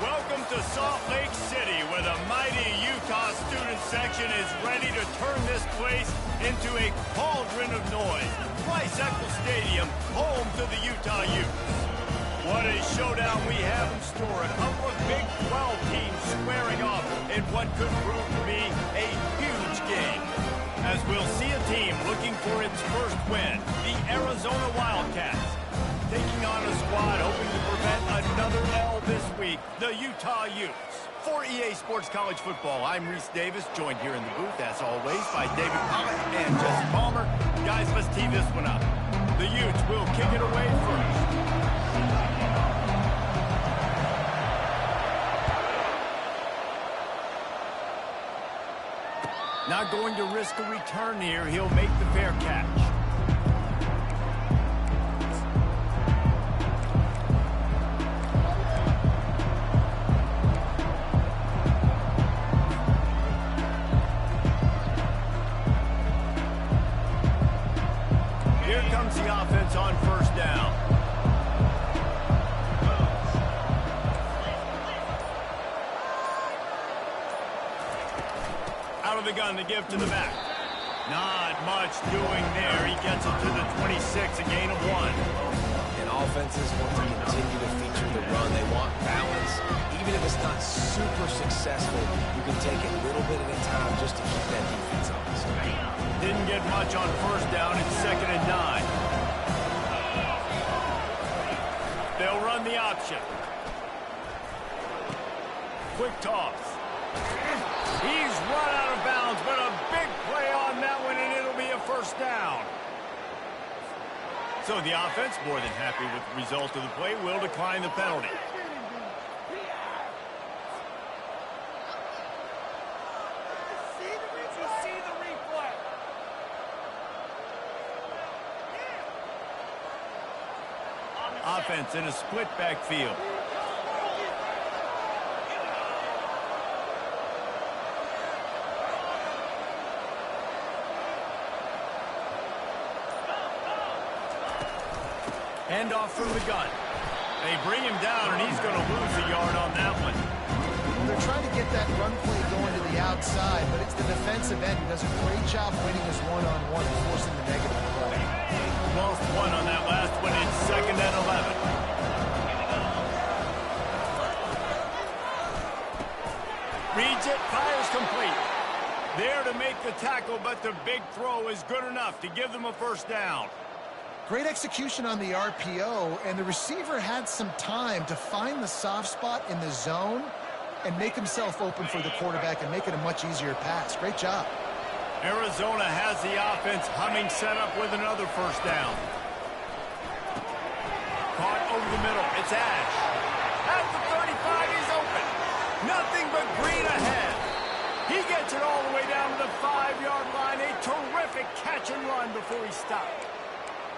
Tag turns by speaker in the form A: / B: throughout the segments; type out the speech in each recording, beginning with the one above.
A: Welcome to Salt Lake City, where the mighty Utah student section is ready to turn this place into a cauldron of noise. Rice-Eccles Stadium, home to the Utah Utes. What a showdown we have in store. A couple of Big 12 teams squaring off in what could prove to be a huge game. As we'll see a team looking for its first win, the Arizona Wildcats, taking on a squad hoping to prevent another L this week, the Utah Utes. For EA Sports College Football, I'm Reese Davis, joined here in the booth, as always, by David Pollock and Jesse Palmer. Guys, let's tee this one up. The Utes will kick it away first. Not going to risk a return here. He'll make the fair catch. Here comes the offense on first down. Out of the gun to give to the back. Not much doing there. He gets it to the 26, a gain of 1.
B: And offenses want to continue to feature the run. They want balance. Even if it's not super successful, you can take it a little bit at a time just to keep that defense honest.
A: Didn't get much on first down. It's 2nd and 9. They'll run the option. Quick toss. He's run out of bounds, but a big play on that one, and it'll be a first down. So the offense, more than happy with the result of the play, will decline the penalty. Offense in a split backfield. Handoff from the gun. They bring him down, and he's going to lose a yard on that one.
C: They're trying to get that run play going to the outside, but it's the defensive end who does a great job winning his one-on-one and forcing the negative play.
A: Lost 1 on that last one. It's 2nd and 11. Reads it, fires complete. There to make the tackle, but the big throw is good enough to give them a first down.
C: Great execution on the RPO, and the receiver had some time to find the soft spot in the zone and make himself open for the quarterback and make it a much easier pass. Great job.
A: Arizona has the offense humming, set up with another first down. Caught over the middle. It's Ash. At the 35, he's open. Nothing but green ahead. He gets it all the way down to the 5-yard line. A terrific catch and run before he stopped.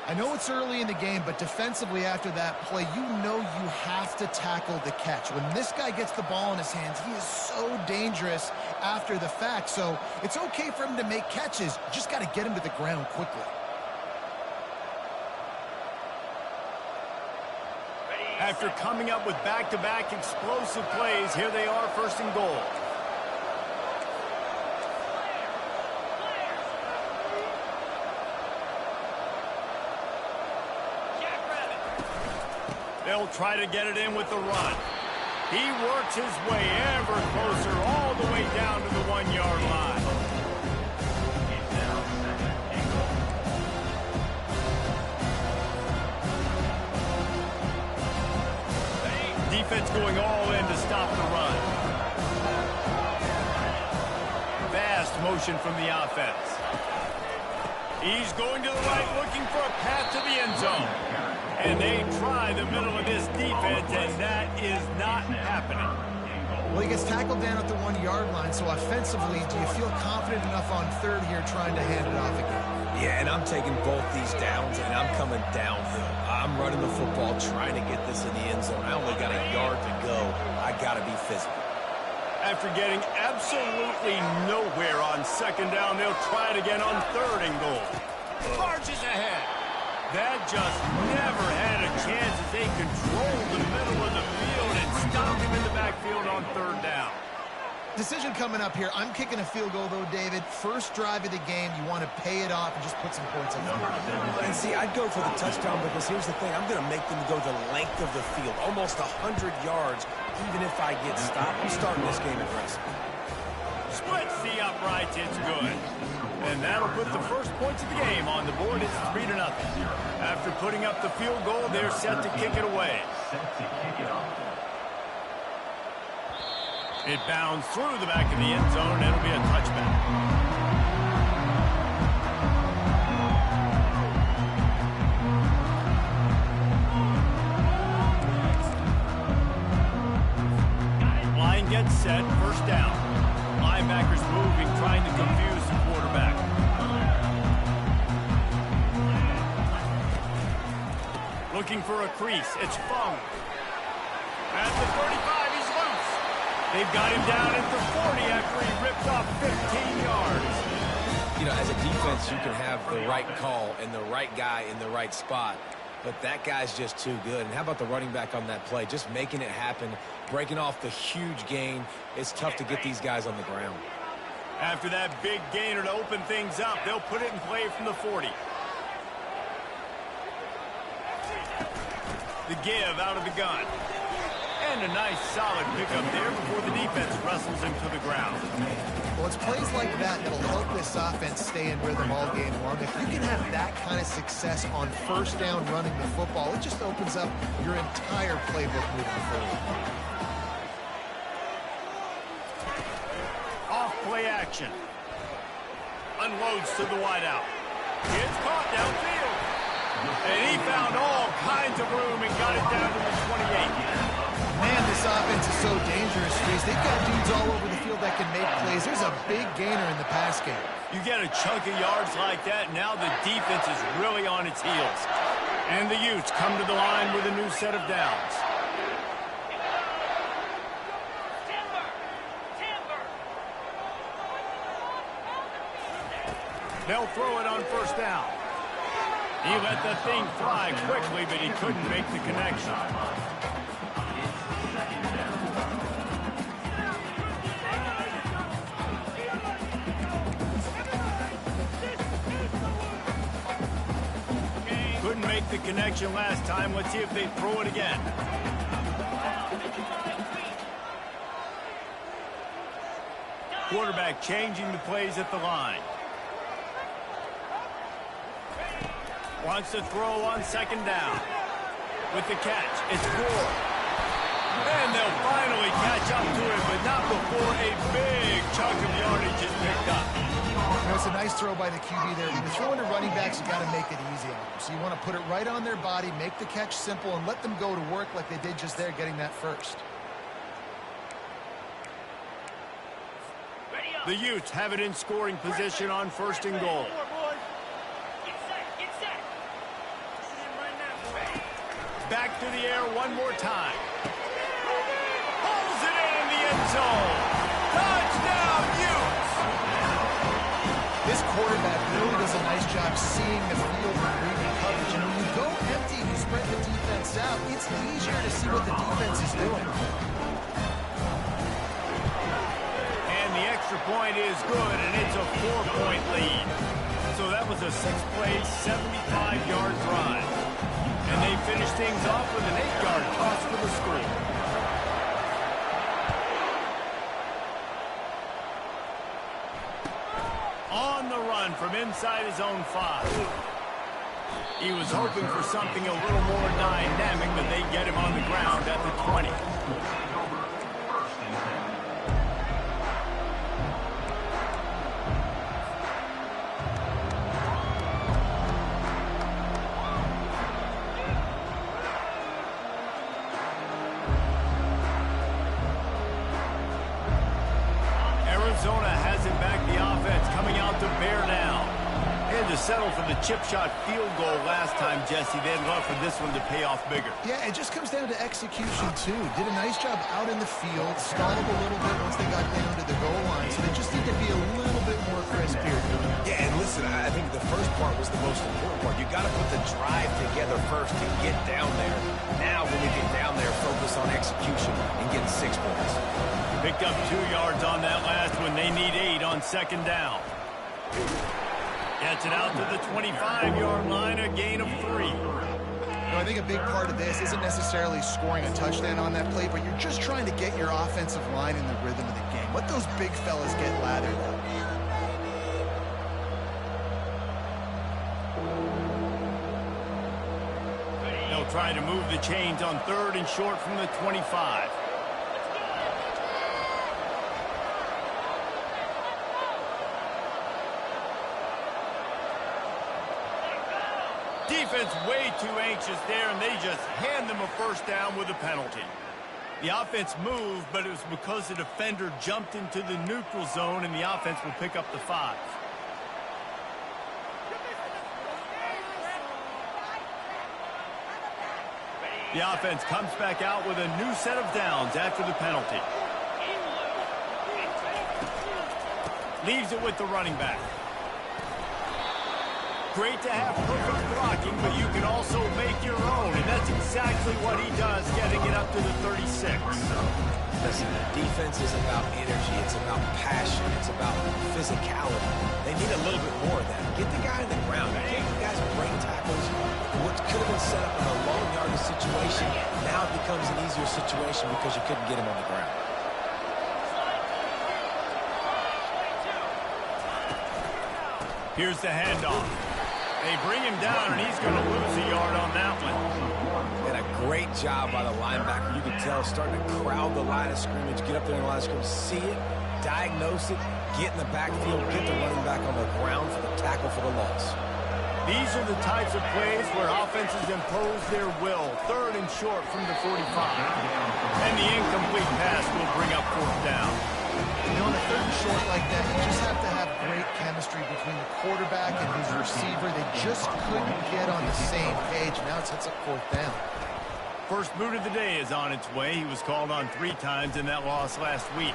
C: I know it's early in the game, but defensively after that play, you know you have to tackle the catch. When this guy gets the ball in his hands, he is so dangerous after the fact. So it's okay for him to make catches. You just got to get him to the ground quickly.
A: After coming up with back-to-back explosive plays, here they are, 1st and goal. They'll try to get it in with the run. He works his way ever closer all the way down to the 1-yard line. Defense going all in to stop the run. Fast motion from the offense. He's going to the right, looking for a path to the end zone. And they try the middle of this defense, and that is not happening.
C: Well, he gets tackled down at the 1-yard line, so offensively, do you feel confident enough on 3rd here trying to hand it off again?
B: Yeah, and I'm taking both these downs, and I'm coming downhill. I'm running the football, trying to get this in the end zone. I only got a yard to go. I got to be physical.
A: After getting absolutely nowhere on 2nd down, they'll try it again on 3rd and goal. Marches ahead. That just never had a chance as they controlled the middle of the field and stopped him in the backfield on third down.
C: Decision coming up here. I'm kicking a field goal, though, David. First drive of the game, you want to pay it off and just put some points in there.
B: And see, I'd go for the touchdown because here's the thing. I'm going to make them go the length of the field, almost 100 yards, even if I get stopped. I'm starting this game aggressive.
A: Splits the uprights. It's good. And that'll put the first points of the game on the board. It's 3-0. After putting up the field goal, they're set to kick it away. It bounds through the back of the end zone. It'll be a touchback. Line gets set. First down. Linebackers moving, trying to confuse the quarterback. Looking for a crease. It's Fung. At the 35, he's loose. They've got him down at the 40 after he ripped off 15 yards.
B: You know, as a defense, you can have the right call and the right guy in the right spot, but that guy's just too good. And how about the running back on that play? Just making it happen, breaking off the huge gain. It's tough to get these guys on the ground.
A: After that big gainer to open things up, they'll put it in play from the 40. The give out of the gun. And a nice solid pickup there before the defense wrestles him to the ground.
C: Well, it's plays like that that'll help this offense stay in rhythm all game long. If you can have that kind of success on first down running the football, it just opens up your entire playbook moving forward.
A: Off play action. Unloads to the wideout. It's caught downfield. And he found all kinds of room and got it down to the 28.
C: Man, this offense is so dangerous, Reese. They've got dudes all over the field that can make plays. There's a big gainer in the pass game.
A: You get a chunk of yards like that, now the defense is really on its heels. And the Utes come to the line with a new set of downs. They'll throw it on first down. He let the thing fly quickly, but he couldn't make the connection. Couldn't make the connection last time. Let's see if they throw it again. Quarterback changing the plays at the line. Wants to throw on second down. With the catch, it's Gore. And they'll finally catch up to him, but not before a big chunk of yardage is picked up.
C: You know, it's a nice throw by the QB there. When you're throwing to running backs, you got to make it easy on them. So you want to put it right on their body, make the catch simple, and let them go to work like they did just there, getting that first.
A: The Utes have it in scoring position on first and goal. Back to the air one more time. Pulls it in the end zone. Touchdown, Utes!
C: This quarterback really does a nice job seeing the field and reading coverage. And when you go empty and you spread the defense out, it's easier to see what the defense is doing.
A: And the extra point is good, and it's a 4-point lead. So that was a 6-play, 75-yard drive. And they finish things off with an 8-yard toss for the score. On the run from inside his own 5. He was hoping for something a little more dynamic, but they get him on the ground at the 20. Arizona has it back, the offense coming out to bear down. And to settle for the chip shot field goal last time, Jesse. They'd love for this one to pay off bigger.
C: Yeah, it just comes down to execution, too. Did a nice job out in the field, stalled a little bit once they got down to the goal line, so they just need to be a little bit more crisp here.
B: Yeah, and listen, I think the first part was the most important part. You got to put the drive together first to get down there. Now, when you get down there, focus on execution and getting 6 points.
A: Picked up 2 yards on that last one. They need 8 on second down. Gets it out to the 25-yard line, a gain of 3.
C: I think a big part of this isn't necessarily scoring a touchdown on that play, but you're just trying to get your offensive line in the rhythm of the game. Let those big fellas get lathered up.
A: They'll try to move the chains on 3rd and short from the 25. Defense way too anxious there, and they just hand them a first down with a penalty. The offense moved, but it was because the defender jumped into the neutral zone, and the offense will pick up the 5. The offense comes back out with a new set of downs after the penalty. Leaves it with the running back. Great to have perfect blocking, but you can also make your own, and that's exactly what he does, getting it up to the 36.
B: Listen, defense is about energy. It's about passion. It's about physicality. They need a little bit more of that. Get the guy in the ground. Get the guys break tackles. What could have been set up in a long yardage situation, now it becomes an easier situation because you couldn't get him on the ground.
A: Here's the handoff. They bring him down, and he's going to lose a yard on that one.
B: And a great job by the linebacker. You can tell, starting to crowd the line of scrimmage, get up there in the line of scrimmage, see it, diagnose it, get in the backfield, get the running back on the ground for the tackle for the loss.
A: These are the types of plays where offenses impose their will. 3rd and short from the 45. And the incomplete pass will bring up 4th down.
C: You know, on a 3rd and short like that, you just have to have great chemistry between the quarterback and his receiver. They just couldn't get on the same page. Now it sets up 4th down.
A: First boot of the day is on its way. He was called on 3 times in that loss last week.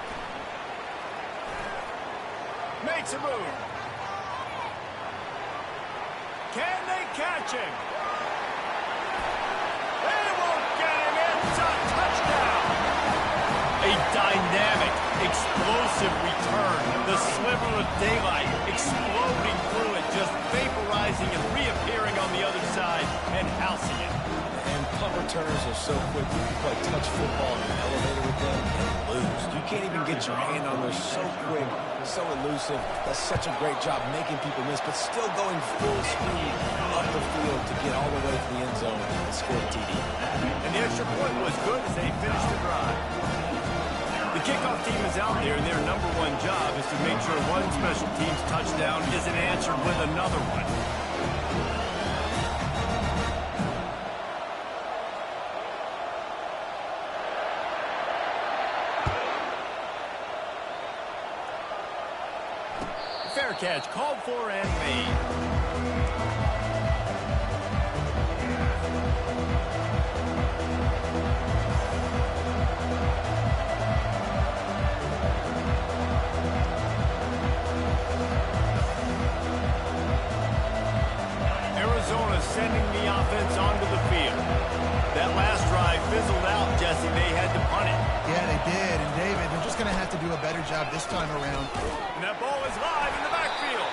A: Makes a move. Can they catch him? They won't get him. It's a touchdown. A dynamic, explosive return. The sliver of daylight exploding through it, just vaporizing and reappearing on the other side and housing it.
B: And punt returners are so quick. You can play touch football in an elevator with them and lose. You can't even get your hand on them. They're so quick, so elusive. That's such a great job making people miss, but still going full speed up the field to get all the way to the end zone and score a TD.
A: And the extra point was good as they finished the drive. The kickoff team is out there, and their #1 job is to make sure one special team's touchdown isn't answered with another one. Fair catch called for and made. Arizona sending the offense onto the field. That last drive fizzled out, Jesse. They had to punt it.
C: Yeah, they did. And David, they're just going to have to do a better job this time around.
A: And that ball is live in the backfield.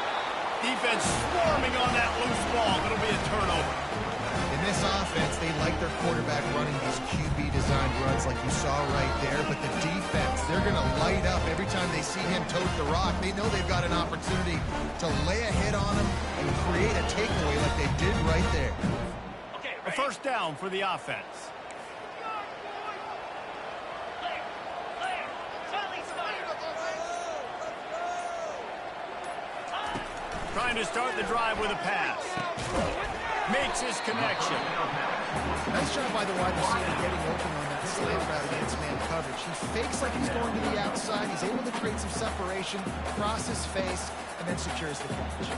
A: Defense swarming on that loose ball. It'll be a turnover.
C: In this offense, they like their quarterback running these QB-designed runs like you saw right there. But the defense, they're going to light up every time they see him tote the rock. They know they've got an opportunity to lay a hit on him and create a takeaway like they did right there.
A: A first down for the offense. Trying to start the drive with a pass. Makes his connection.
C: Nice job by the wide receiver getting open on that slant route against man coverage. He fakes like he's going to the outside. He's able to create some separation, cross his face, and then secures the catch.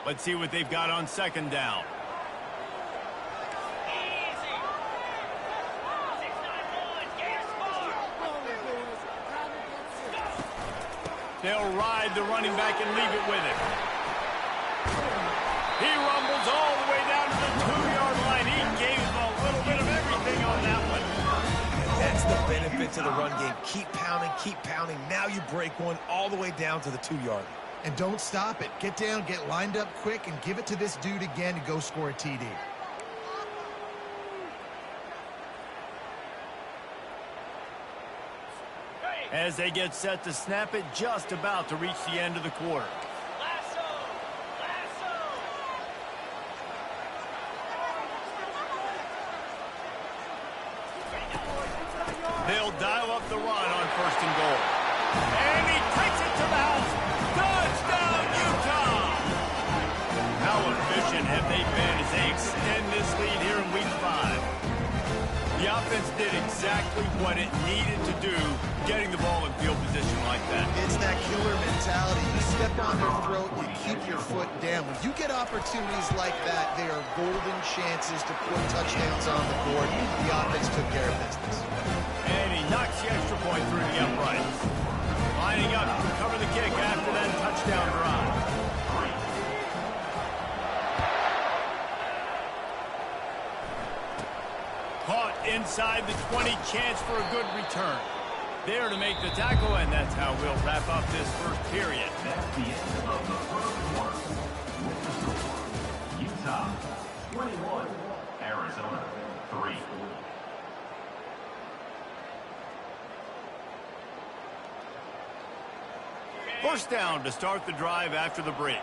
A: Let's see what they've got on second down. They'll ride the running back and leave it with him. He rumbles all the way down to the 2-yard line. He gave him a little bit of everything on that one.
B: And that's the benefit to the run game. Keep pounding, keep pounding. Now you break one all the way down to the 2-yard.
C: And don't stop it. Get down, get lined up quick, and give it to this dude again to go score a TD.
A: As they get set to snap it, just about to reach the end of the quarter. They'll dial up the run on 1st and goal. And he takes it to the house. Touchdown, Utah! How efficient have they been as they extend this lead here in Week 5? The offense did exactly what it needed to do, getting the ball in field position like that.
C: It's that killer mentality. You step on their throat, you keep your foot down. When you get opportunities like that, they are golden chances to put touchdowns on the board. The offense took care of business.
A: And he knocks the extra point through the uprights. Lining up to cover the kick after that touchdown drive. Caught inside the 20, chance for a good return. There to make the tackle, and that's how we'll wrap up this first period.
D: That's the end of the first quarter. Utah 21, Arizona 3.
A: First down to start the drive after the break.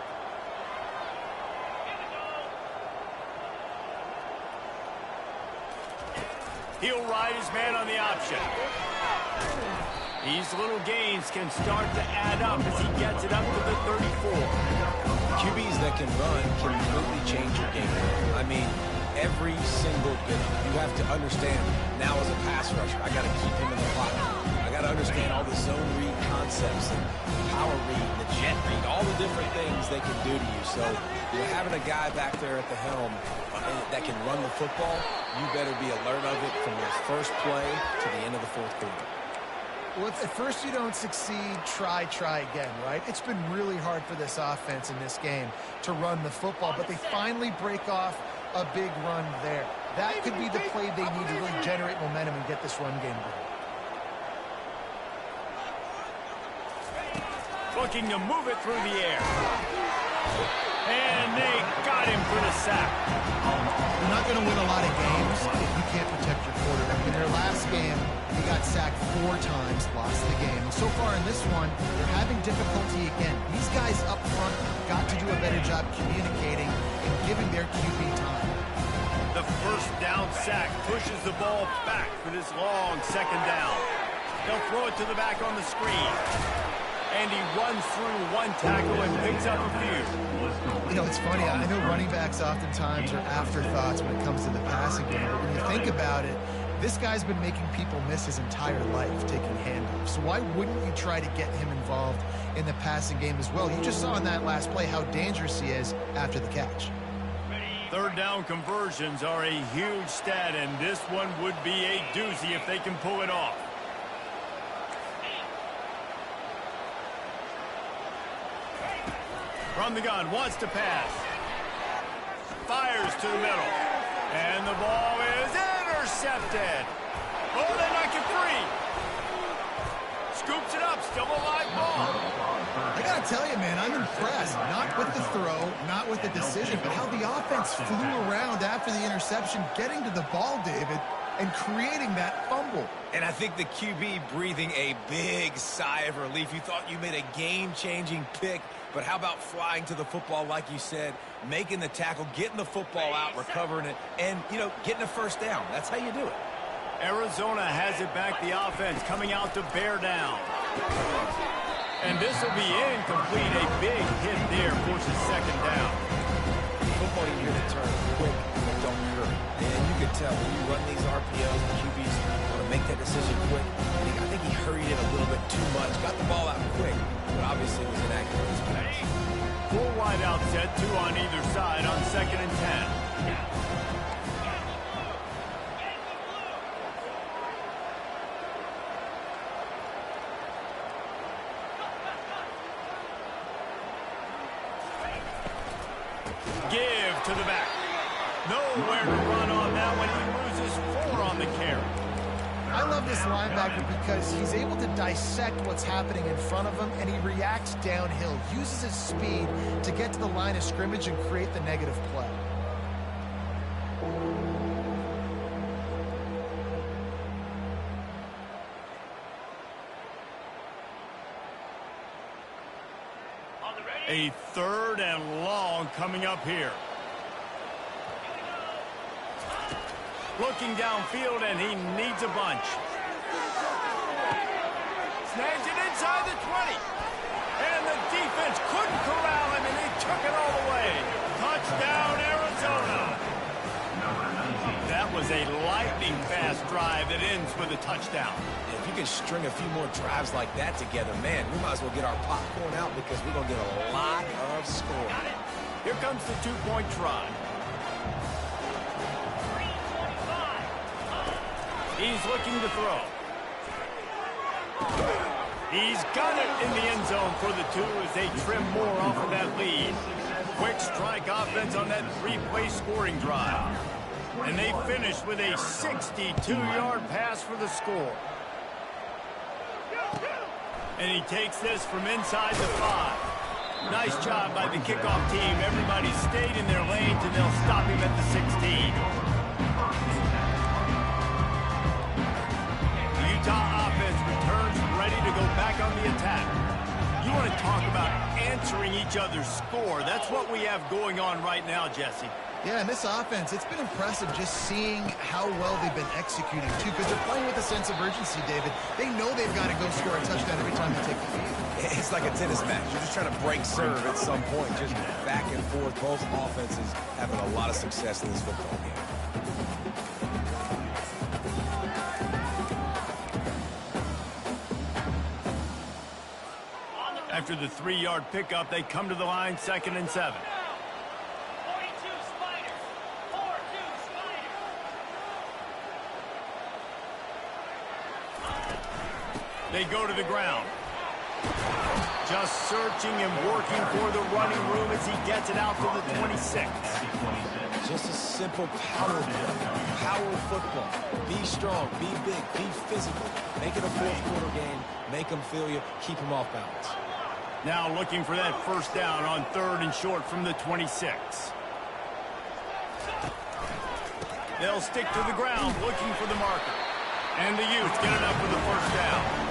A: He'll ride his man on the option. These little gains can start to add up as he gets it up to the 34.
B: QBs that can run can completely change your game. I mean, every single you have to understand now as a pass rusher, I got to keep him in the pocket. I got to understand all the zone read concepts and power read, the jet read, all the different things they can do to you. So, having a guy back there at the helm that can run the football, you better be alert of it from the first play to the end of the 4th quarter.
C: Well, if at first you don't succeed, try again, right? It's been really hard for this offense in this game to run the football, but they finally break off a big run there. That could be the play they need to really generate momentum and get this run game going.
A: Looking to move it through the air. And they got him for the sack.
C: You're not going to win a lot of games if you can't protect your quarterback. In their last game, he got sacked 4 times, lost the game. And so far in this one, they're having difficulty again. These guys up front got to do a better job communicating and giving their QB time.
A: The first down sack pushes the ball back for this long 2nd down. They'll throw it to the back on the screen. And he runs through one tackle and picks up a few.
C: You know, it's funny. I know running backs oftentimes are afterthoughts when it comes to the passing game. But when you think about it, this guy's been making people miss his entire life taking handoffs. So why wouldn't you try to get him involved in the passing game as well? You just saw in that last play how dangerous he is after the catch.
A: 3rd down conversions are a huge stat, and this one would be a doozy if they can pull it off. From the gun, wants to pass. Fires to the middle. And the ball is intercepted. Oh, they knock it free. Scoops it up, still a live ball.
C: I got to tell you, man, I'm impressed. Not with the throw, not with the decision, but how the offense flew around after the interception, getting to the ball, David, and creating that fumble.
B: And I think the QB breathing a big sigh of relief. You thought you made a game-changing pick, but how about flying to the football, like you said, making the tackle, getting the football out, recovering it, and, getting a first down. That's how you do it.
A: Arizona has it back, the offense coming out to bear down. And this will be incomplete. A big hit there forces 2nd down.
B: Football, you hear the term quick, but don't hurry. And you can tell when you run these RPOs, the QBs want to make that decision quick. I think he hurried it a little bit too much, got the ball out quick, but obviously was inaccurate.
A: Full wide wide out set, 2 on either side on 2nd and 10. Give to the back. Nowhere to run on that one. He loses 4 on the carry.
C: I love this linebacker because he's able to dissect what's happening in front of him, and he reacts downhill, uses his speed to get to the line of scrimmage and create the negative play.
A: A 3rd and long coming up here. Looking downfield, and he needs a bunch. Snags it inside the 20. And the defense couldn't corral him, and he took it all the way. Touchdown, Arizona. That was a lightning-fast drive that ends with a touchdown.
B: If you can string a few more drives like that together, man, we might as well get our popcorn out because we're going to get a lot of scoring.
A: Here comes the 2-point try. He's looking to throw. He's got it in the end zone for the 2 as they trim more off of that lead. Quick strike offense on that 3-play scoring drive. And they finish with a 62-yard pass for the score. And he takes this from inside the 5. Nice job by the kickoff team. Everybody stayed in their lanes, and they'll stop him at the 16. Utah offense returns ready to go back on the attack. You want to talk about answering each other's score. That's what we have going on right now, Jesse.
C: Yeah, and this offense, it's been impressive just seeing how well they've been executing, too, because they're playing with a sense of urgency, David. They know they've got to go score a touchdown every time they take the field.
B: It's like a tennis match. You're just trying to break serve at some point, just back and forth. Both offenses having a lot of success in this football game.
A: After the 3-yard pickup, they come to the line, 2nd and 7. They go to the ground. Just searching and working for the running room as he gets it out to the 26.
B: Just a simple power football. Be strong, be big, be physical. Make it a 4th-quarter game. Make them feel you. Keep them off balance.
A: Now looking for that 1st down on 3rd and short from the 26. They'll stick to the ground looking for the marker. And the Utes get it up for the 1st down.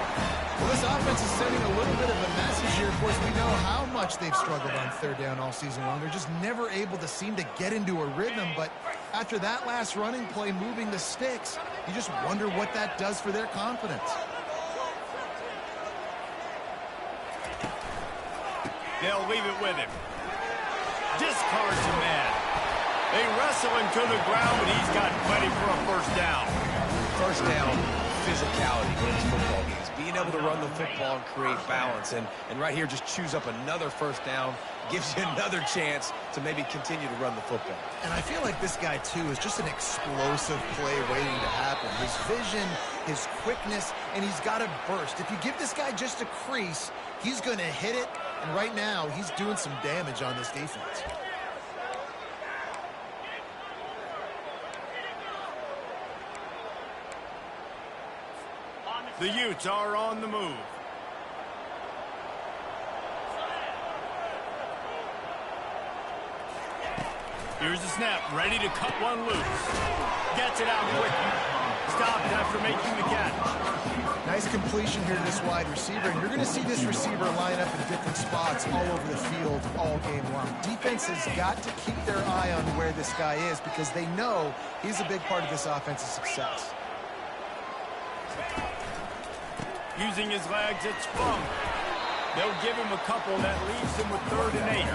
C: Well, this offense is sending a little bit of a message here. Of course, we know how much they've struggled on 3rd down all season long. They're just never able to seem to get into a rhythm. But after that last running play, moving the sticks, you just wonder what that does for their confidence.
A: They'll leave it with him. Discards the man. They wrestle him to the ground, but he's got plenty for a 1st down.
B: 1st down, physicality wins football games. Being able to run the football and create balance. And right here, just choose up another 1st down. Gives you another chance to maybe continue to run the football.
C: And I feel like this guy, too, is just an explosive play waiting to happen. His vision, his quickness, and he's got a burst. If you give this guy just a crease, he's going to hit it. And right now, he's doing some damage on this defense.
A: The Utes are on the move. Here's the snap, ready to cut one loose. Gets it out quickly. Stopped after making the catch.
C: Nice completion here to this wide receiver, and you're going to see this receiver line up in different spots all over the field all game long. Defense has got to keep their eye on where this guy is because they know he's a big part of this offense's success.
A: Using his legs, it's Funk. They'll give him a couple that leaves him with 3rd and 8.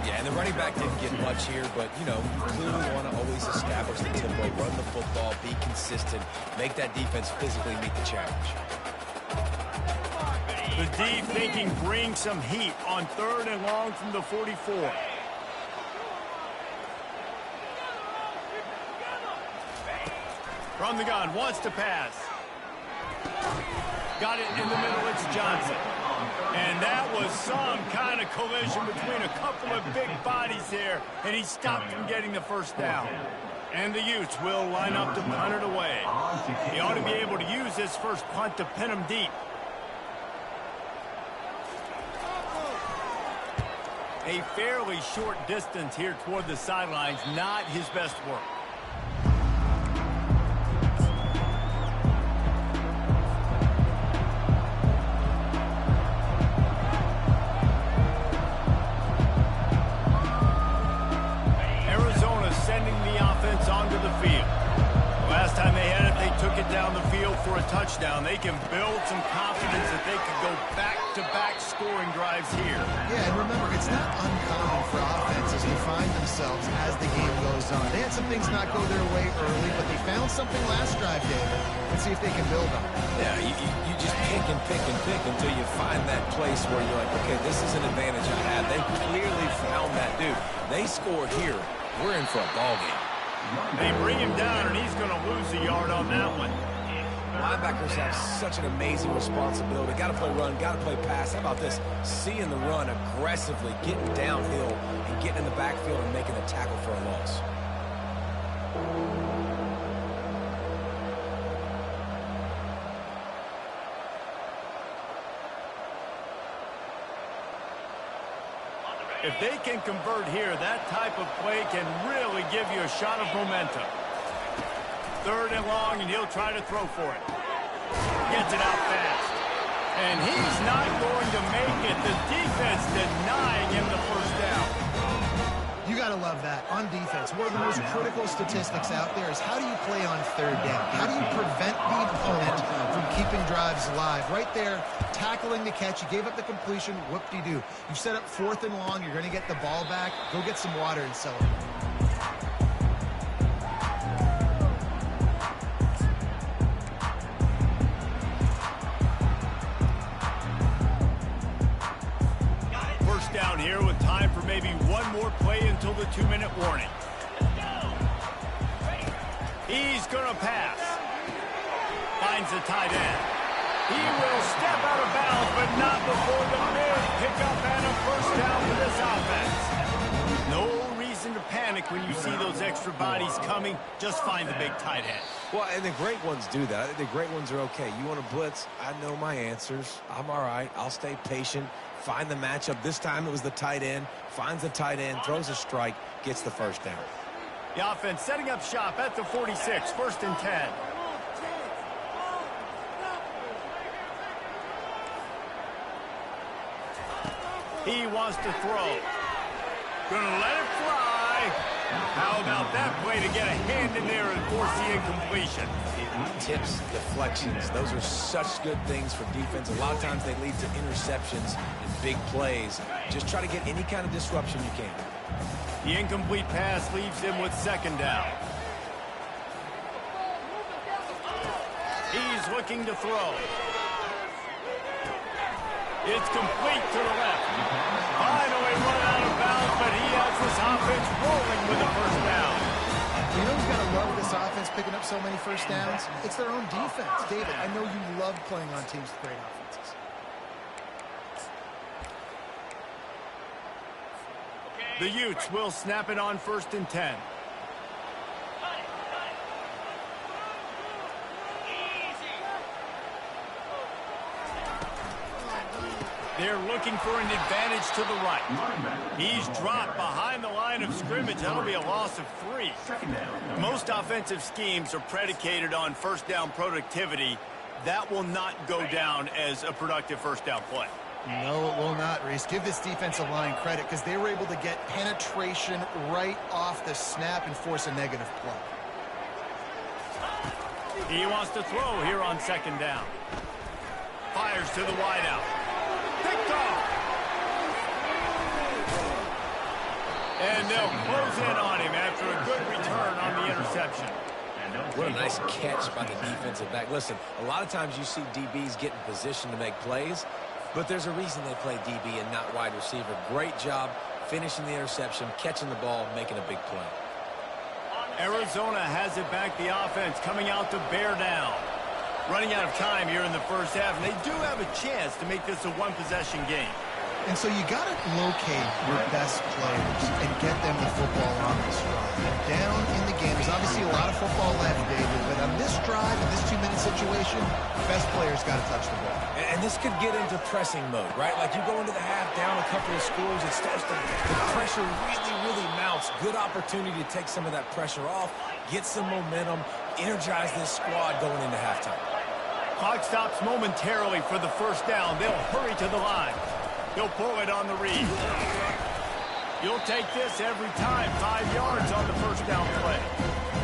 B: Yeah, and the running back didn't get much here, but, you know, you clearly want to always establish the tempo, run the football, be consistent, make that defense physically meet the challenge.
A: The D thinking bring some heat on 3rd and long from the 44. From the gun, wants to pass. Got it in the middle, it's Johnson. And that was some kind of collision between a couple of big bodies here, and he stopped from getting the first down. And the Utes will line up to punt it away. He ought to be able to use this first punt to pin him deep. A fairly short distance here toward the sidelines, not his best work. Arizona sending the offense onto the field. Last time they had it, they took it down the field for a touchdown. They can build some confidence that they can go back-to-back scoring drives here.
C: Yeah, and remember, it's not uncommon for offenses to find themselves as the game goes on. They had some things not go their way early, but they found something last drive, David. Let's see if they can build on it.
B: Yeah, you just pick and pick and pick until you find that place where you're like, okay, this is an advantage I have. They clearly found that dude. They scored here. We're in for a ball game.
A: They bring him down, and he's going to lose a yard on that one.
B: Linebackers have such an amazing responsibility. Got to play run, got to play pass. How about this? Seeing the run aggressively, getting downhill, and getting in the backfield and making a tackle for a loss.
A: If they can convert here, that type of play can really give you a shot of momentum. 3rd and long, and he'll try to throw for it. Gets it out fast. And he's not going to make it. The defense denying him the first down.
C: You got to love that. On defense, one of the most critical statistics out there is how do you play on 3rd down? How do you prevent the opponent from keeping drives alive? Right there, tackling the catch. You gave up the completion. Whoop-de-doo. You set up 4th and long. You're going to get the ball back. Go get some water and celebrate.
A: Down here with time for maybe one more play until the 2-minute warning. He's going to pass. Finds the tight end. He will step out of bounds, but not before the big pickup and a first down for this offense. No reason to panic when you see those extra bodies coming. Just find the big tight end.
B: Well, and the great ones do that. I think the great ones are okay. You want to blitz? I know my answers. I'm all right. I'll stay patient. Find the matchup. This time it was the tight end. Finds the tight end, throws a strike, gets the first down.
A: The offense setting up shop at the 46, 1st and 10. He wants to throw. Gonna let it fly. How about that play to get a hand in there and force the incompletion?
B: Tips, deflections, those are such good things for defense. A lot of times they lead to interceptions and big plays. Just try to get any kind of disruption you can.
A: The incomplete pass leaves him with 2nd down. He's looking to throw. It's complete to the left. Finally run out of bounds, but he has this offense rolling with the first down.
C: You know who's got to love this offense picking up so many first downs? It's their own defense. David, I know you love playing on teams with great offenses.
A: The Utes will snap it on 1st and 10. They're looking for an advantage to the right. He's dropped behind the line of scrimmage. That'll be a loss of 3. Most offensive schemes are predicated on first down productivity. That will not go down as a productive first down play.
C: No, it will not, Reese. Give this defensive line credit because they were able to get penetration right off the snap and force a negative play.
A: He wants to throw here on 2nd down. Fires to the wideout. Picked off. And they'll close in on him after a good return on the interception.
B: What a nice catch by the defensive back. Listen, a lot of times you see DBs get in position to make plays. But there's a reason they play DB and not wide receiver. Great job finishing the interception, catching the ball, making a big play.
A: Arizona has it back, the offense coming out to bear down. Running out of time here in the first half, and they do have a chance to make this a one-possession game.
C: And so you got to locate your best players and get them the football on this drive. Down in the game, there's obviously a lot of football left, David, but on this drive, in this 2-minute situation, best players got to touch the ball.
B: And this could get into pressing mode, right? Like you go into the half, down a couple of scores, it starts to, the pressure really mounts. Good opportunity to take some of that pressure off, get some momentum, energize this squad going into halftime.
A: Clock stops momentarily for the first down. They'll hurry to the line. He'll pull it on the read. You'll take this every time. 5 yards on the first down play.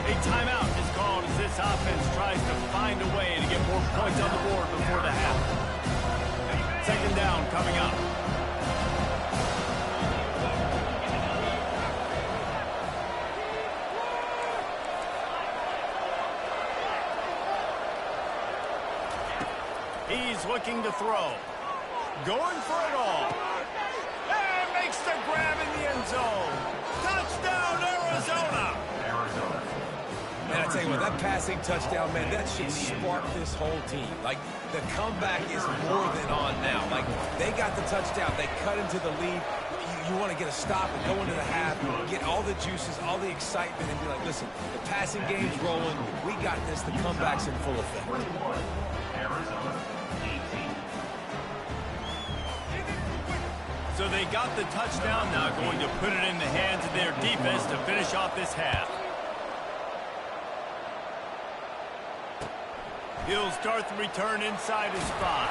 A: A timeout is called as this offense tries to find a way to get more points on the board before the half. Second down coming up. He's looking to throw. Going for it all. And makes the grab in the end zone. Touchdown, Arizona.
B: Man, I tell you what, that passing touchdown, man, that should spark this whole team. Like, the comeback is more than on now. Like, they got the touchdown. They cut into the lead. You want to get a stop and go into the half, get all the juices, all the excitement, and be like, listen, the passing game's rolling. We got this. The comeback's in full effect.
D: Arizona, 18.
A: So they got the touchdown, now going to put it in the hands of their defense to finish off this half. He'll start the return inside his 5.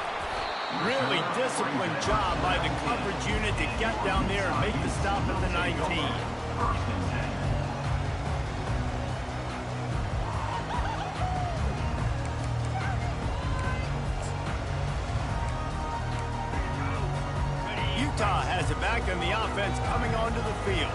A: Really disciplined job by the coverage unit to get down there and make the stop at the 19.
D: First and 10.
A: Utah has it back and the offense coming onto the field.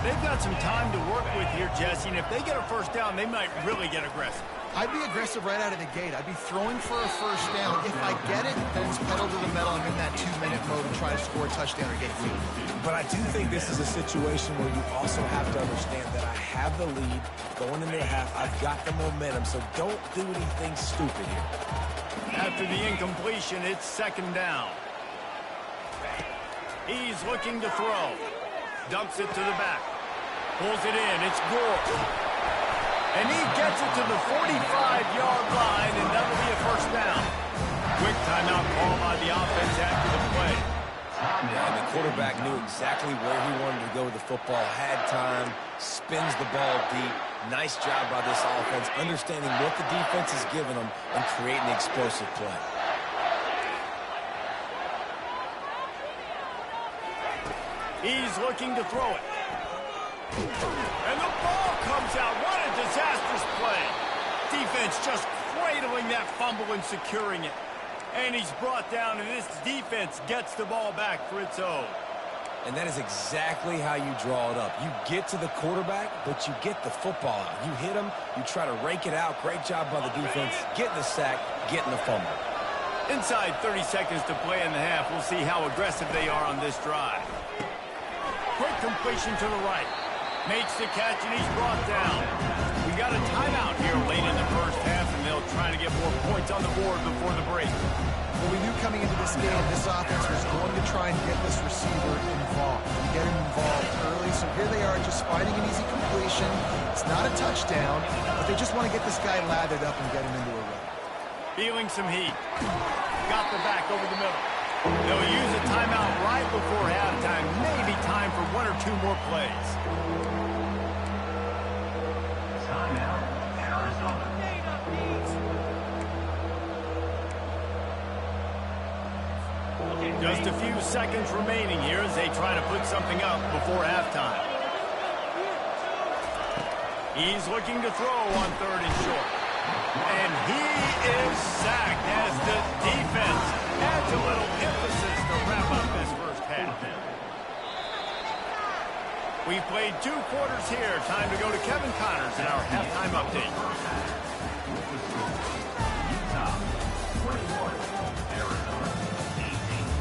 A: They've got some time to work with here, Jesse, and if they get a first down, they might really get aggressive.
C: I'd be aggressive right out of the gate. I'd be throwing for a first down. If I get it, then it's pedal to the metal. I'm in that 2-minute mode and try to score a touchdown or get a field.
B: But I do think this is a situation where you also have to understand that I have the lead going into the half. I've got the momentum, so don't do anything stupid here.
A: After the incompletion, it's second down. He's looking to throw. Dumps it to the back. Pulls it in. It's Gore. And he gets it to the 45-yard line, and that'll be a first down. Quick timeout call by the offense after the play.
B: Yeah, and the quarterback knew exactly where he wanted to go with the football, had time, spins the ball deep. Nice job by this offense, understanding what the defense is giving them and creating the explosive play.
A: He's looking to throw it. And the ball comes out. What a disastrous play. Defense just cradling that fumble and securing it. And he's brought down, and this defense gets the ball back for its own.
B: And that is exactly how you draw it up. You get to the quarterback, but you get the football out. You hit him, you try to rake it out. Great job by the defense, getting the sack, getting the fumble.
A: Inside 30 seconds to play in the half. We'll see how aggressive they are on this drive. Quick completion to the right. Makes the catch, and he's brought down. We got a timeout here late in the first half, and they'll try to get more points on the board before the break.
C: Well, we knew coming into this game, this offense was going to try and get this receiver involved. And get him involved early, so here they are just finding an easy completion. It's not a touchdown, but they just want to get this guy lathered up and get him into a run.
A: Feeling some heat. Got the back over the middle. They'll use a timeout right before halftime. Maybe time for 1 or 2 more plays.
D: Timeout, Arizona.
A: Just a few seconds remaining here as they try to put something up before halftime. He's looking to throw on 3rd and short. And he is sacked as the defense adds a little emphasis to wrap up this first half. We've played 2 quarters here. Time to go to Kevin Connors in our halftime update.
D: Utah, 21. Arizona, 18.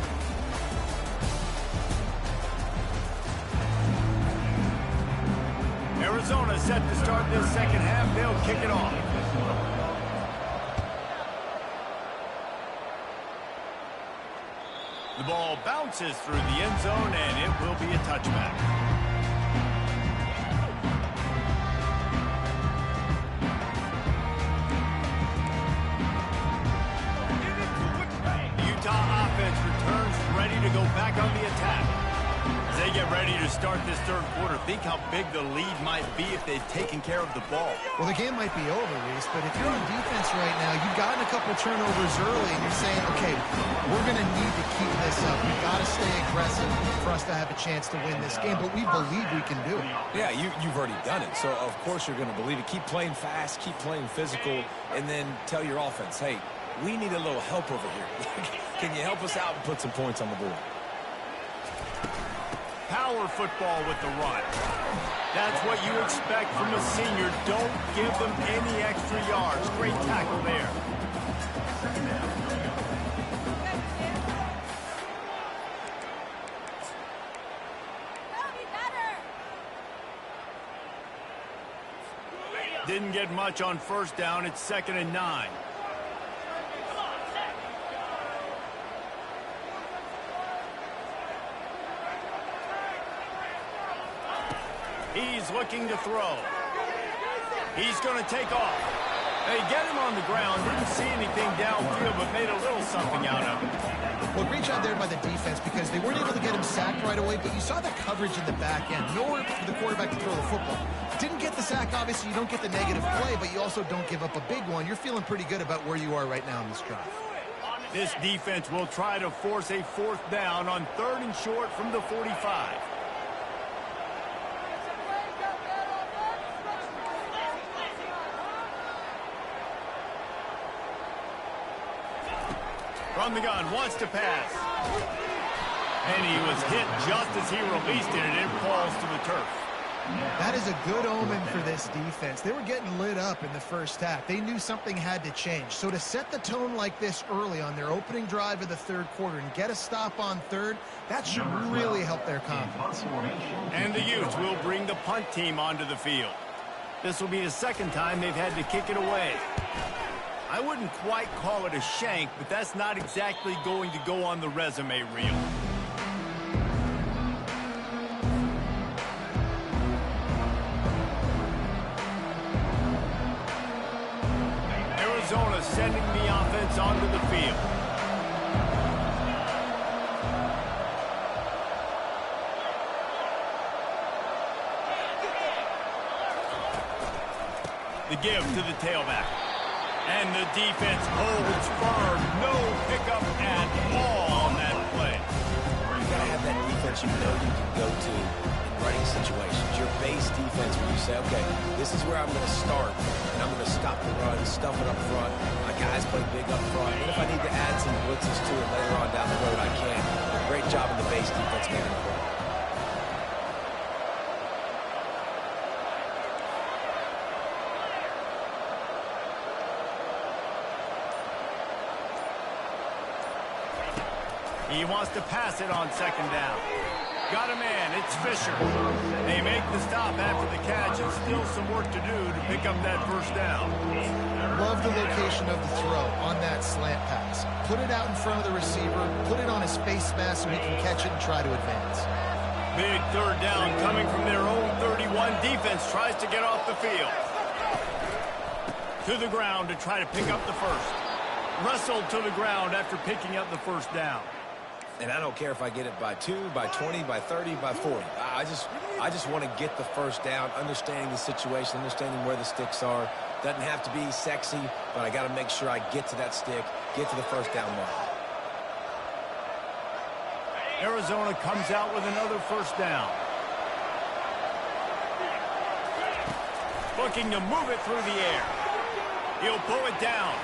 A: Arizona set to start this second half. They'll kick it off. The ball bounces through the end zone, and it will be a touchback. Utah offense returns ready to go back on the attack. As they get ready to start this third quarter, think how big the lead might be if they've taken care of the ball.
C: Well, the game might be over, Reese, but if you're on defense right now, you've gotten a couple turnovers early, and you're saying, okay, we're going to need to keep this up. We've got to stay aggressive for us to have a chance to win this game, but we believe we can do it.
B: Yeah, you've already done it, so of course you're going to believe it. Keep playing fast, keep playing physical, and then tell your offense, hey, we need a little help over here. Can you help us out and put some points on the board?
A: Power football with the run. That's what you expect from a senior. Don't give them any extra yards. Great tackle there. Didn't get much on first down. It's 2nd and 9. He's looking to throw. He's going to take off. They get him on the ground. Didn't see anything downfield, but made a little something out of it.
C: Well, great job there by the defense because they weren't able to get him sacked right away, but you saw the coverage in the back end. Nowhere for the quarterback to throw the football. Didn't get the sack, obviously. You don't get the negative play, but you also don't give up a big one. You're feeling pretty good about where you are right now in this drive.
A: This defense will try to force a 4th down on 3rd and short from the 45. From the gun, wants to pass. And he was hit just as he released it, and it falls to the turf.
C: That is a good omen for this defense. They were getting lit up in the first half. They knew something had to change. So to set the tone like this early on their opening drive of the third quarter and get a stop on third, that should really help their confidence.
A: And the Utes will bring the punt team onto the field. This will be the second time they've had to kick it away. I wouldn't quite call it a shank, but that's not exactly going to go on the resume reel. Arizona sending the offense onto the field. The give to the tailback. And the defense holds firm. No pickup at all on that play.
B: You got to have that defense you know you can go to in running situations. Your base defense where you say, okay, this is where I'm going to start, and I'm going to stop the run, stuff it up front. My guys play big up front. And if I need to add some blitzes to it later on down the road, I can. Great job in the base defense making the play.
A: He wants to pass it on 2nd down. Got a man. It's Fisher. They make the stop after the catch, and still some work to do to pick up that 1st down.
C: Love the location of the throw on that slant pass. Put it out in front of the receiver, put it on his face mask so he can catch it and try to advance.
A: Big 3rd down coming from their own 31. Defense tries to get off the field. To the ground to try to pick up the 1st. Wrestled to the ground after picking up the 1st down.
B: And I don't care if I get it by 2, by 20, by 30, by 40. I just want to get the 1st down, understanding the situation, understanding where the sticks are. Doesn't have to be sexy, but I got to make sure I get to that stick, get to the 1st down mark.
A: Arizona comes out with another 1st down. Looking to move it through the air. He'll pull it down.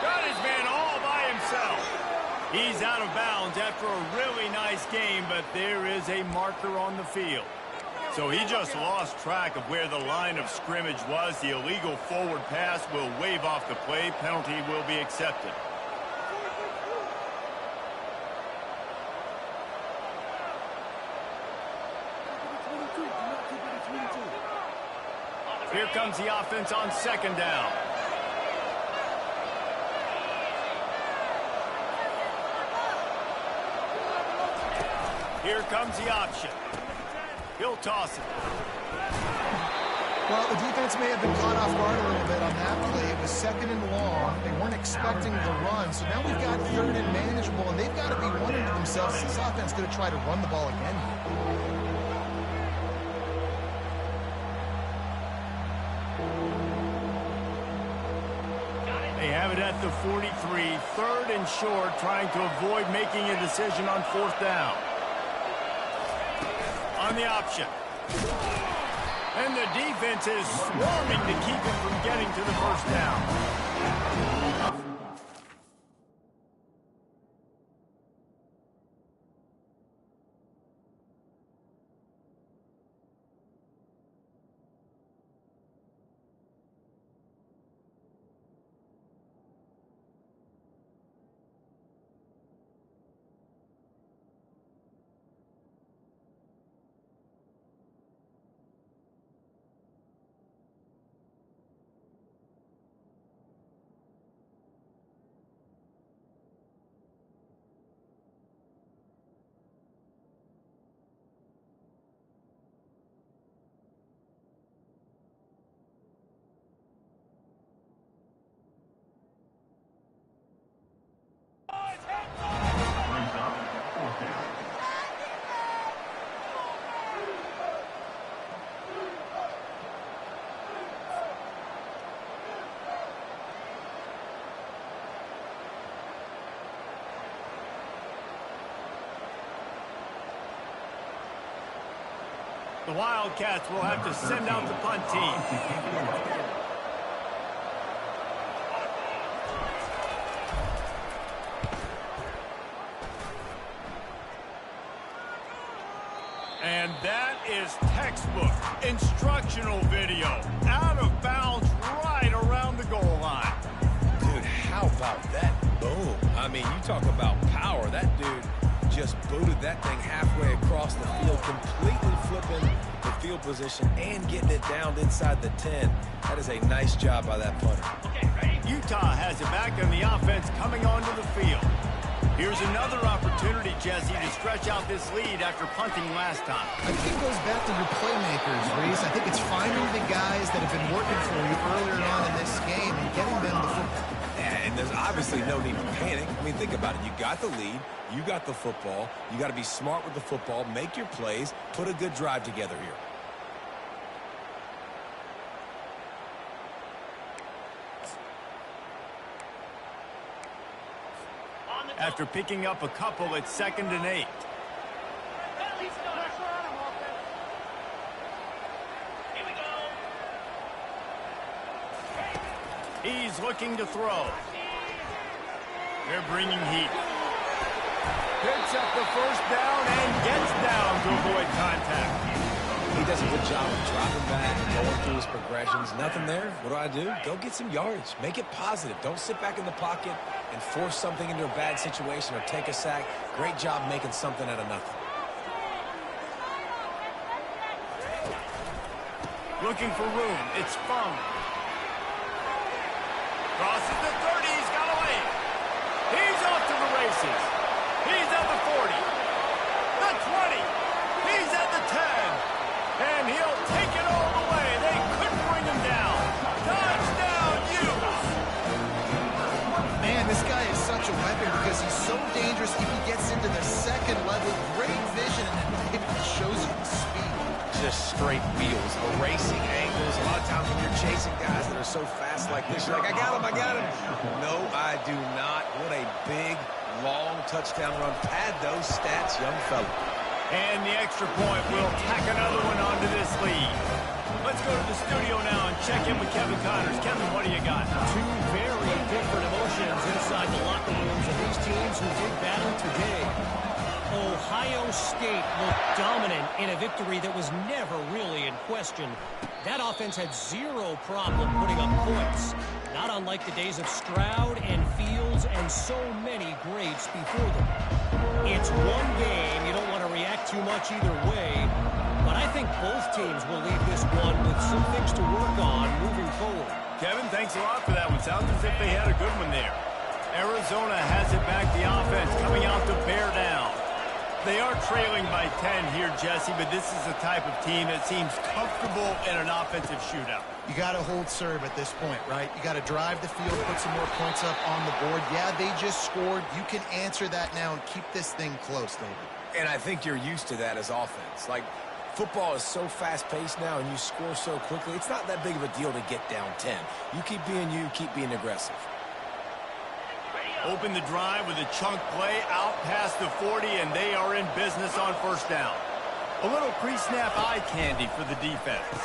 A: Got his man all by himself. He's out of bounds after a really nice game, but there is a marker on the field. So he just lost track of where the line of scrimmage was. The illegal forward pass will wave off the play. Penalty will be accepted. Here comes the offense on second down. Here comes the option. He'll toss it.
C: Well, the defense may have been caught off guard a little bit on that play. It was second and long. They weren't expecting the run. So now we've got third and manageable, and they've got to be wondering to themselves, is this offense going to try to run the ball again?
A: They have it at the 43, third and short, trying to avoid making a decision on fourth down. On the option. And the defense is swarming to keep him from getting to the first down.
D: Brings up 4th down.
A: The Wildcats will have to send out the punt team. And that is textbook instructional video. Out of bounds right around the goal line.
B: Dude, how about that boom? I mean, you talk about power. That dude just booted that thing halfway across the field, completely flipping the field position and getting it down inside the 10. That is a nice job by that punter.
A: Utah has it back and the offense coming onto the field. Here's another opportunity, Jesse, to stretch out this lead after punting last time.
C: I think it goes back to your playmakers, Reese. I think it's finding the guys that have been working for you earlier on in this game and getting them the football.
B: And there's obviously no need to panic. I mean, think about it. You got the lead. You got the football. You got to be smart with the football. Make your plays. Put a good drive together here.
A: After picking up a couple, it's 2nd and 8. He's looking to throw. They're bringing heat. Picks up the first down and gets down to avoid contact.
B: He does a good job of dropping back, going through his progressions. Nothing there. What do? Go get some yardage. Make it positive. Don't sit back in the pocket and force something into a bad situation or take a sack. Great job making something out of nothing.
A: Looking for room. It's Fung. Crosses the 30. He's got away. He's off to the races. He's at the 40. The 20. He's at the 10. And he'll take it all the way. They couldn't bring him down. Touchdown, Utes!
C: Man, this guy is such a weapon because he's so dangerous if he gets into the second level. Great vision, and it shows you the speed.
B: Just straight wheels, erasing angles. A lot of times when you're chasing guys that are so fast like this, you're like, I got him. No, I do not. What a big, long touchdown run. Pad those stats, young fella.
A: And the extra point will tack another one onto this lead. Let's go to the studio now and check in with Kevin Connors. Kevin, what do you got?
E: Two very different emotions inside the locker rooms of these teams who did battle today. Ohio State looked dominant in a victory that was never really in question. That offense had zero problem putting up points, not unlike the days of Stroud and Fields and so many greats before them. It's one game. You don't want to react too much either way. but I think both teams will leave this one with some things to work on moving forward.
A: Kevin, thanks a lot for that one. Sounds as if they had a good one there. Arizona has it back, the offense coming out to bear down. They are trailing by 10 here, Jesse, but this is the type of team that seems comfortable in an offensive shootout.
C: You got to hold serve at this point, right? You got to drive the field, put some more points up on the board. Yeah, they just scored. You can answer that now and keep this thing close, David.
B: And I think you're used to that as offense. Like, football is so fast-paced now, and you score so quickly, it's not that big of a deal to get down 10. You keep being aggressive.
A: Open the drive with a chunk play out past the 40, and they are in business on first down. A little pre-snap eye candy for the defense.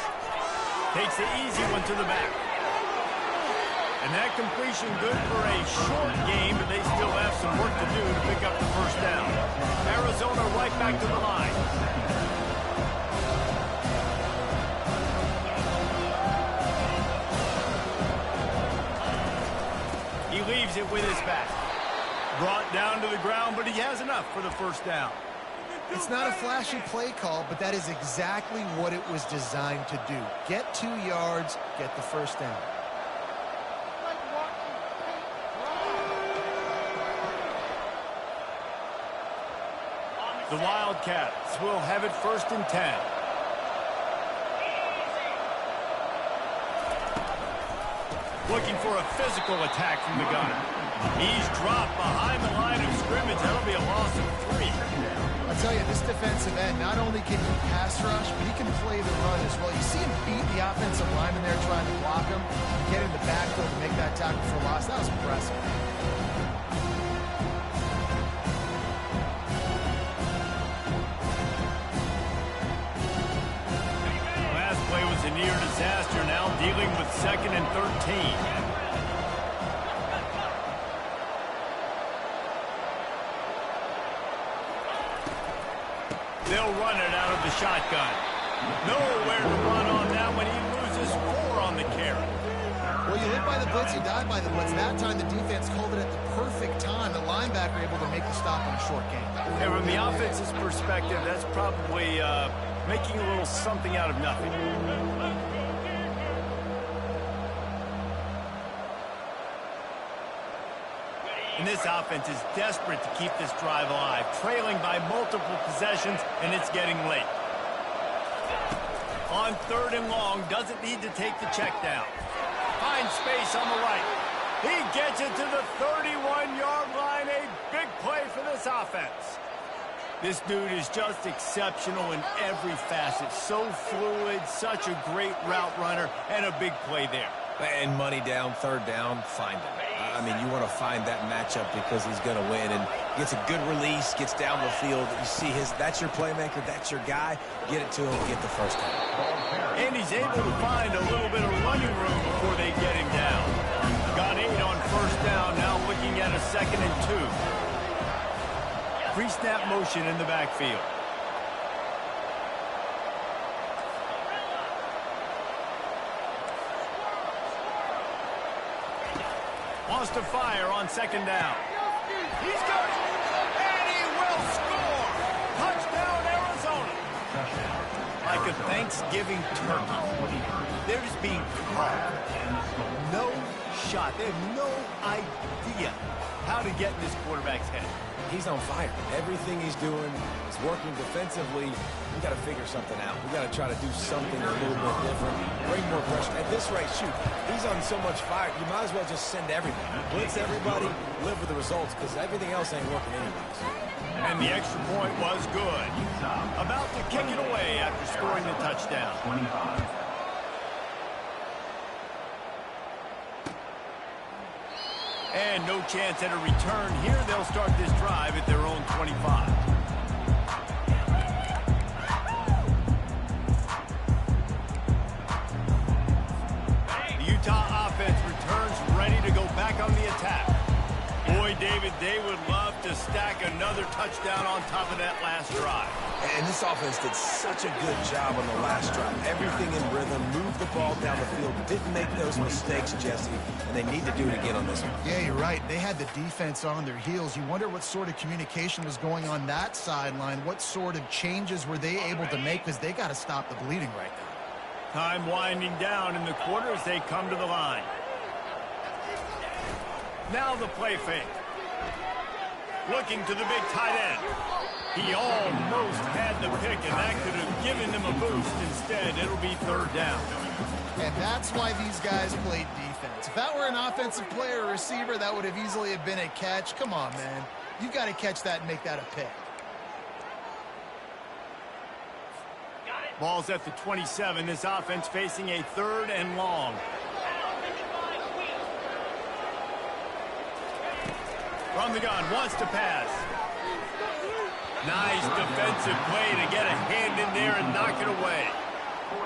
A: Takes the easy one to the back. And that completion good for a short game, but they still have some work to do to pick up the first down. Arizona right back to the line. He leaves it with his back. Brought down to the ground, but he has enough for the first down.
C: It's not a flashy play call, but that is exactly what it was designed to do. Get 2 yards, get the first down.
A: The Wildcats will have it first and 10. Looking for a physical attack from the gunner. He's dropped behind the line of scrimmage. That'll be a loss of 3.
C: I'll tell you, this defensive end, not only can he pass rush, but he can play the run as well. You see him beat the offensive lineman there trying to block him, get in the backfield to make that tackle for loss. That was impressive.
A: Last play was a near disaster. Now dealing with 2nd and 13. They'll run it out of the shotgun. Nowhere to run on that when he loses 4 on the carry.
C: Well, you live by the blitz, you die by the blitz. That time the defense called it at the perfect time. The linebacker able to make the stop on a short game.
A: And from the offense's perspective, that's probably making a little something out of nothing. And this offense is desperate to keep this drive alive, trailing by multiple possessions, and it's getting late. On 3rd and long, doesn't need to take the check down. Finds space on the right. He gets it to the 31-yard line. A big play for this offense. This dude is just exceptional in every facet. So fluid, such a great route runner, and a big play there.
B: And money down, 3rd down, find him. I mean, you want to find that matchup because he's going to win. And gets a good release, gets down the field. You see that's your playmaker, that's your guy. Get it to him, get the first down.
A: And he's able to find a little bit of running room before they get him down. Got 8 on first down, now looking at a 2nd and 2. Pre-snap motion in the backfield. Wants to fire on 2nd down. He's got it, and he will score. Touchdown, Arizona. Like a Thanksgiving turkey. They're just being carved. No shot. They have no idea how to get in this quarterback's head.
B: He's on fire. Everything he's doing is working defensively. We got to figure something out. We got to try to do something a little bit different. Bring more pressure. At this rate, shoot, he's on so much fire. You might as well just send everybody. Blitz everybody, live with the results, because everything else ain't working anyways.
A: And the extra point was good. About to kick it away after scoring the touchdown.
D: 25.
A: And no chance at a return here. They'll start this drive at their own 25. The Utah offense returns ready to go back on the attack. Boy, David, they would love to stack another touchdown on top of that last drive.
B: And this offense did such a good job on the last drive. Everything in rhythm, moved the ball down the field, didn't make those mistakes, Jesse, and they need to do it again on this one.
C: Yeah, you're right. They had the defense on their heels. You wonder what sort of communication was going on that sideline. What sort of changes were they able to make, because they got to stop the bleeding right now.
A: Time winding down in the quarter as they come to the line. Now the play fake. Looking to the big tight end. He almost had the pick, and that could have given them a boost. Instead, it'll be third down.
C: And that's why these guys played defense. If that were an offensive player or receiver, that would have easily have been a catch. Come on, man. You've got to catch that and make that a pick.
A: Ball's at the 27. This offense facing a third and long. From the gun, wants to pass. Nice defensive play to get a hand in there and knock it away.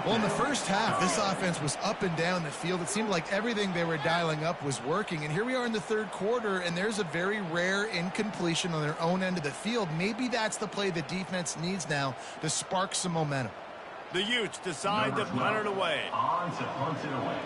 C: Well, in the first half, this offense was up and down the field. It seemed like everything they were dialing up was working. And here we are in the third quarter, and there's a very rare incompletion on their own end of the field. Maybe that's the play the defense needs now to spark some momentum.
A: The Utes decide to punt it away.
D: On to punt it away.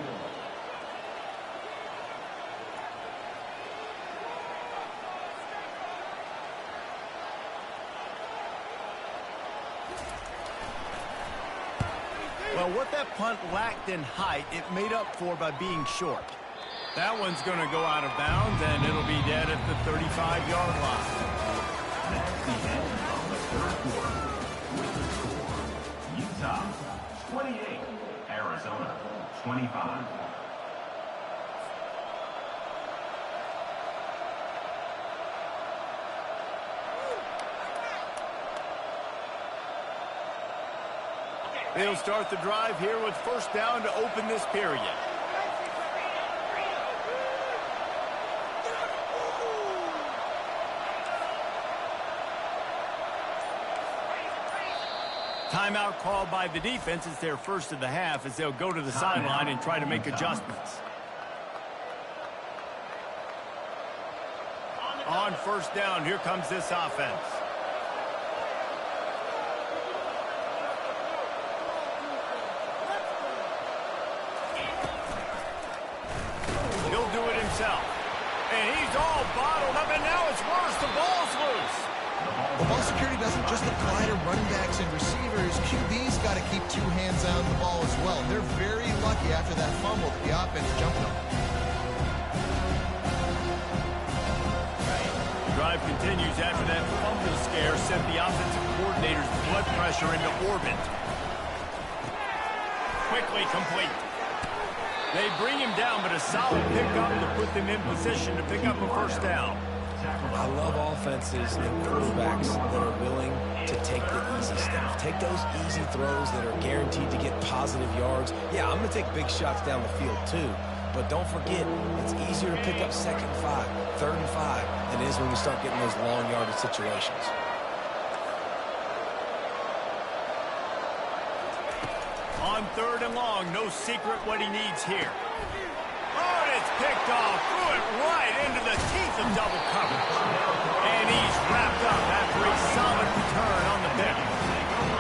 A: Well, what that punt lacked in height, it made up for by being short. That one's going to go out of bounds, and it'll be dead at the 35-yard line.
D: That's the end of the third quarter. With the score, Utah 28, Arizona 25.
A: They'll start the drive here with first down to open this period. Timeout called by the defense. It's their first of the half as they'll go to the sideline and try to make adjustments. On first down, here comes this offense. He'll do it himself. And he's all bottled up, and now it's worse. The ball's loose.
C: Well, ball security doesn't just apply to running backs and receivers. QB's got to keep two hands on the ball as well. They're very lucky after that fumble that the offense jumped on.
A: The drive continues after that fumble scare sent the offensive coordinator's blood pressure into orbit. Quickly complete. They bring him down, but a solid pickup to put them in position to pick up a first down.
B: I love offenses and quarterbacks that are willing to take the easy stuff. Take those easy throws that are guaranteed to get positive yards. Yeah, I'm going to take big shots down the field too. But don't forget, it's easier to pick up second and 5, third and 5 than it is when we start getting those long yardage situations.
A: On third and long, no secret what he needs here. Oh, and it's picked off. Threw it right into the teeth of double coverage. And he's wrapped up after a solid return on the pick.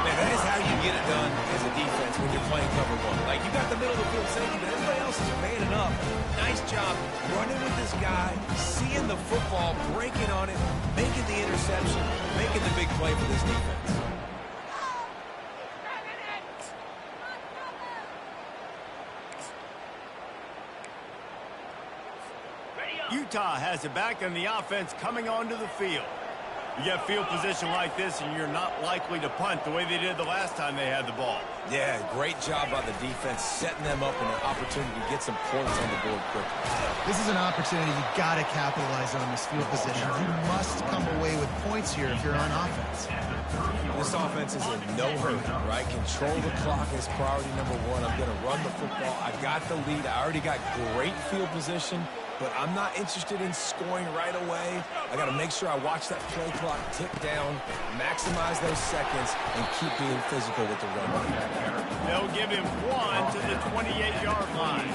B: Man, that is how you get it done as a defense when you're playing cover one. Like, you got the middle of the field safety, but everybody else is manning up. Nice job running with this guy, seeing the football, breaking on it, making the interception, making the big play for this defense.
A: Utah has it back, and the offense coming onto the field. You get field position like this, and you're not likely to punt the way they did the last time they had the ball.
B: Yeah, great job by the defense, setting them up in an opportunity to get some points on the board quickly.
C: This is an opportunity you got to capitalize on this field position. You must come away with points here if you're on offense.
B: This offense is in no hurry, right? Control the clock is priority number one. I'm going to run the football. I got the lead. I already got great field position, but I'm not interested in scoring right away. I got to make sure I watch that play clock tick down, maximize those seconds, and keep being physical with the run.
A: They'll give him one to the 28-yard line.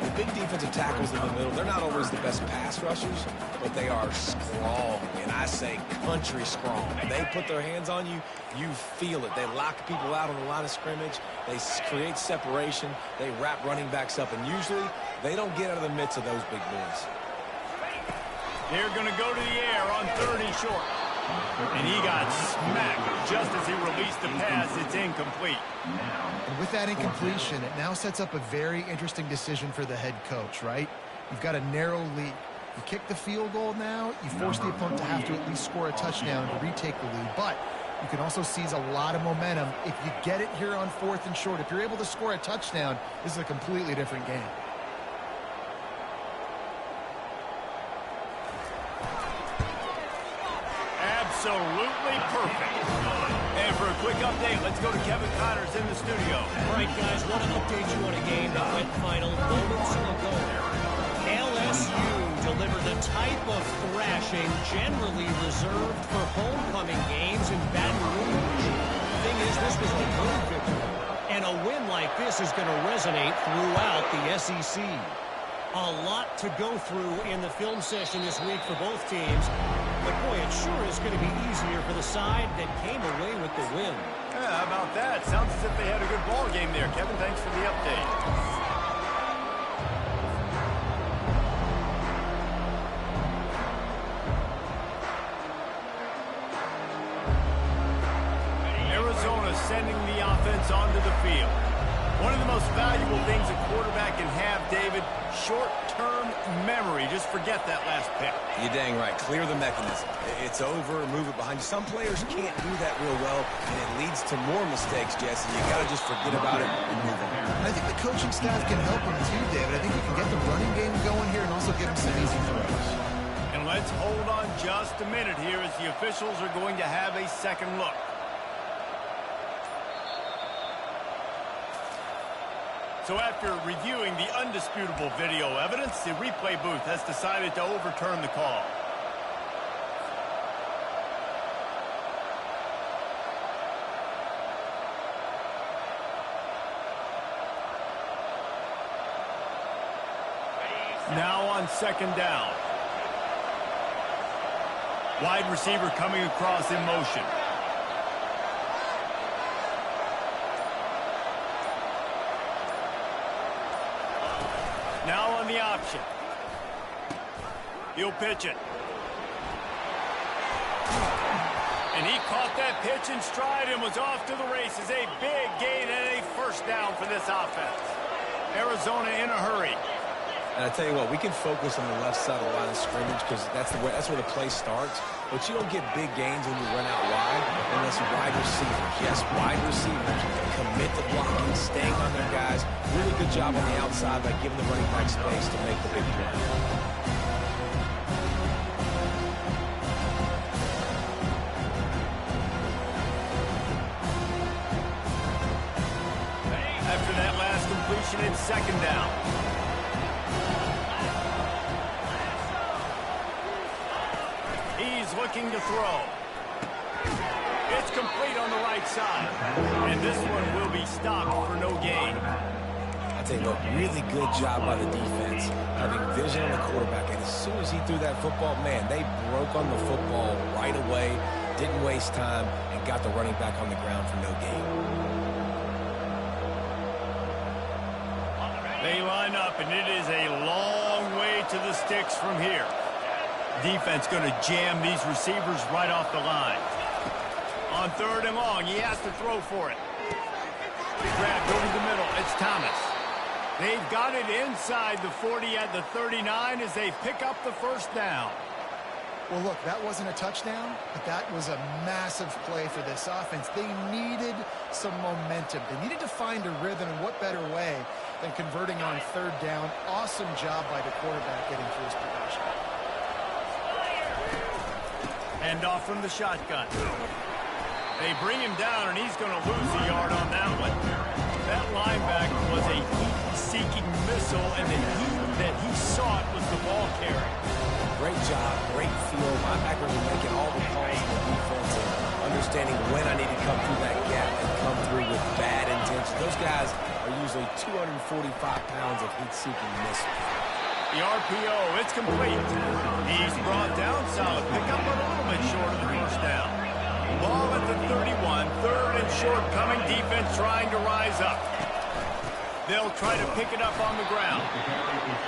B: The big defensive tackles in the middle, they're not always the best pass rushers, but they are strong, and I say country strong. They put their hands on you, you feel it. They lock people out on the line of scrimmage. They create separation. They wrap running backs up, and usually they don't get out of the midst of those big boys.
A: They're going to go to the air on 3rd and short. And he got smacked just as he released the pass. It's incomplete.
C: And with that incompletion, it now sets up a very interesting decision for the head coach, right? You've got a narrow lead. You kick the field goal now, you force the opponent to have to at least score a touchdown to retake the lead. But you can also seize a lot of momentum if you get it here on 4th and short. If you're able to score a touchdown, this is a completely different game.
A: Absolutely perfect. And for a quick update, let's go to Kevin Connors in the studio.
E: All right, guys, want to update you on a game that went final moments ago. LSU delivered the type of thrashing generally reserved for homecoming games in Baton Rouge. The thing is, this was a road victory, and a win like this is going to resonate throughout the SEC. A lot to go through in the film session this week for both teams. But, boy, it sure is going to be easier for the side that came away with the win.
A: Yeah, how about that? Sounds as if they had a good ball game there. Kevin, thanks for the update. Arizona sending the offense onto the field. One of the most valuable things a quarterback can have, David, short-term memory. Just forget that last pick.
B: You're dang right. Clear the mechanism. It's over, move it behind you. Some players can't do that real well, and it leads to more mistakes, Jesse. You got to just forget about it and move on.
C: I think the coaching staff can help him too, David. I think he can get the running game going here and also give him some easy throws.
A: And let's hold on just a minute here as the officials are going to have a second look. So after reviewing the undisputable video evidence, the replay booth has decided to overturn the call. Now on 2nd down. Wide receiver coming across in motion. Now on the option. He'll pitch it. And he caught that pitch in stride and was off to the races. A big gain and a 1st down for this offense. Arizona in a hurry.
B: And I tell you what, we can focus on the left side of the line of scrimmage because that's where the play starts. But you don't get big gains when you run out wide unless wide receivers. Yes, wide receivers commit to blocking, staying on their guys. Really good job on the outside by giving the running back space to make the big play.
A: After that last completion, it's 2nd down. He's looking to throw. It's complete on the right side. And this one will be stopped for no gain.
B: I tell you what, really good job by the defense, having vision on the quarterback. And as soon as he threw that football, man, they broke on the football right away, didn't waste time, and got the running back on the ground for no gain.
A: They line up, and it is a long way to the sticks from here. Defense going to jam these receivers right off the line. On 3rd and long, he has to throw for it. Grabbed over the middle. It's Thomas. They've got it inside the 40 at the 39 as they pick up the 1st down.
C: Well, look, that wasn't a touchdown, but that was a massive play for this offense. They needed some momentum. They needed to find a rhythm, and what better way than converting on 3rd down. Awesome job by the quarterback getting through his progression.
A: Hand off from the shotgun. They bring him down, and he's going to lose a yard on that one. That linebacker was a heat-seeking missile, and the heat that he sought was the ball carry.
B: Great job, great feel. Linebackers are making all the calls in the defense and understanding when I need to come through that gap and come through with bad intentions. Those guys are are usually 245 pounds of heat-seeking missiles.
A: The RPO, it's complete. He's brought down, solid pickup, but a little bit short of the first down. Ball at the 31, third and short coming, defense trying to rise up. They'll try to pick it up on the ground.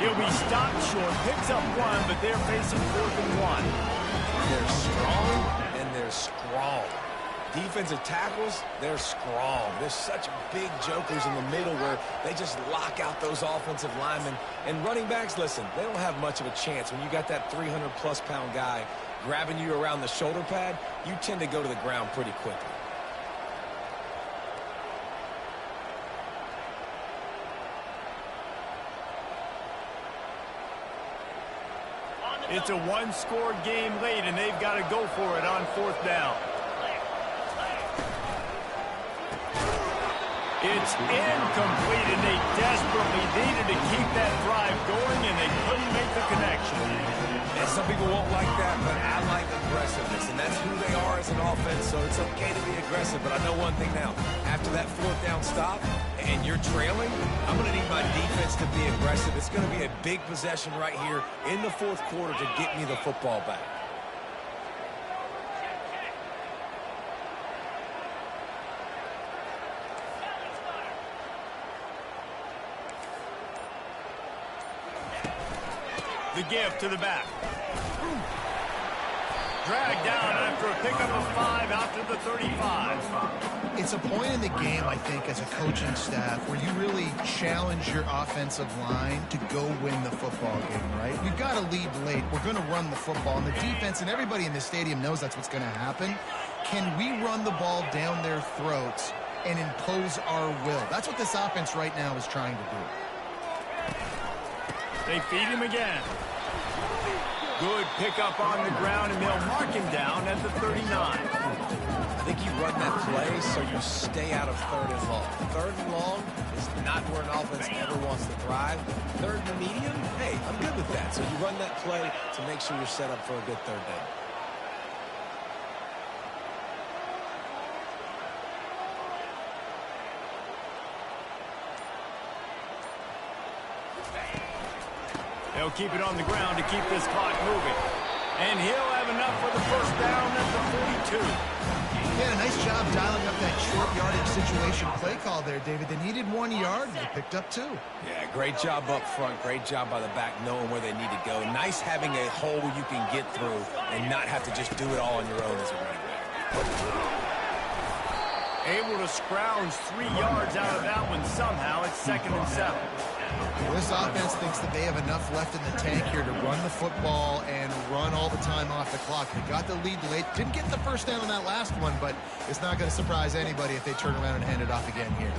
A: He'll be stopped short, picks up one, but they're facing 4th and 1.
B: They're strong, and they're strong. Defensive tackles, they're strong. There's such big jokers in the middle where they just lock out those offensive linemen. And running backs, listen, they don't have much of a chance. When you got that 300-plus pound guy grabbing you around the shoulder pad, you tend to go to the ground pretty quickly.
A: It's a one-score game late, and they've got to go for it on 4th down. It's incomplete, and they desperately needed to keep that drive going, and they couldn't make the connection.
B: And some people won't like that, but I like aggressiveness, and that's who they are as an offense, so it's okay to be aggressive. But I know one thing now. After that 4th down stop, and you're trailing, I'm going to need my defense to be aggressive. It's going to be a big possession right here in the 4th quarter to get me the football back.
A: The give to the back. Dragged down after a pickup of 5 out to the 35.
C: It's a point in the game, I think, as a coaching staff where you really challenge your offensive line to go win the football game, right? We've got to lead late. We're going to run the football. And the defense and everybody in the stadium knows that's what's going to happen. Can we run the ball down their throats and impose our will? That's what this offense right now is trying to do.
A: They feed him again. Good pickup on the ground, and they'll mark him down at the 39.
B: I think you run that play so you stay out of 3rd and long. 3rd and long is not where an offense ever wants to thrive. 3rd and medium, hey, I'm good with that. So you run that play to make sure you're set up for a good 3rd down.
A: They'll keep it on the ground to keep this clock moving. And he'll have enough for the first down at the 42.
C: Yeah, a nice job dialing up that short yardage situation play call there, David. They needed 1 yard, and they picked up 2.
B: Yeah, great job up front. Great job by the back knowing where they need to go. Nice having a hole you can get through and not have to just do it all on your own as a running back.
A: Able to scrounge 3 yards out of that one somehow. It's 2nd and 7.
C: Well, this offense thinks that they have enough left in the tank here to run the football and run all the time off the clock. They got the lead late. Didn't get the first down on that last one, but it's not going to surprise anybody if they turn around and hand it off again here.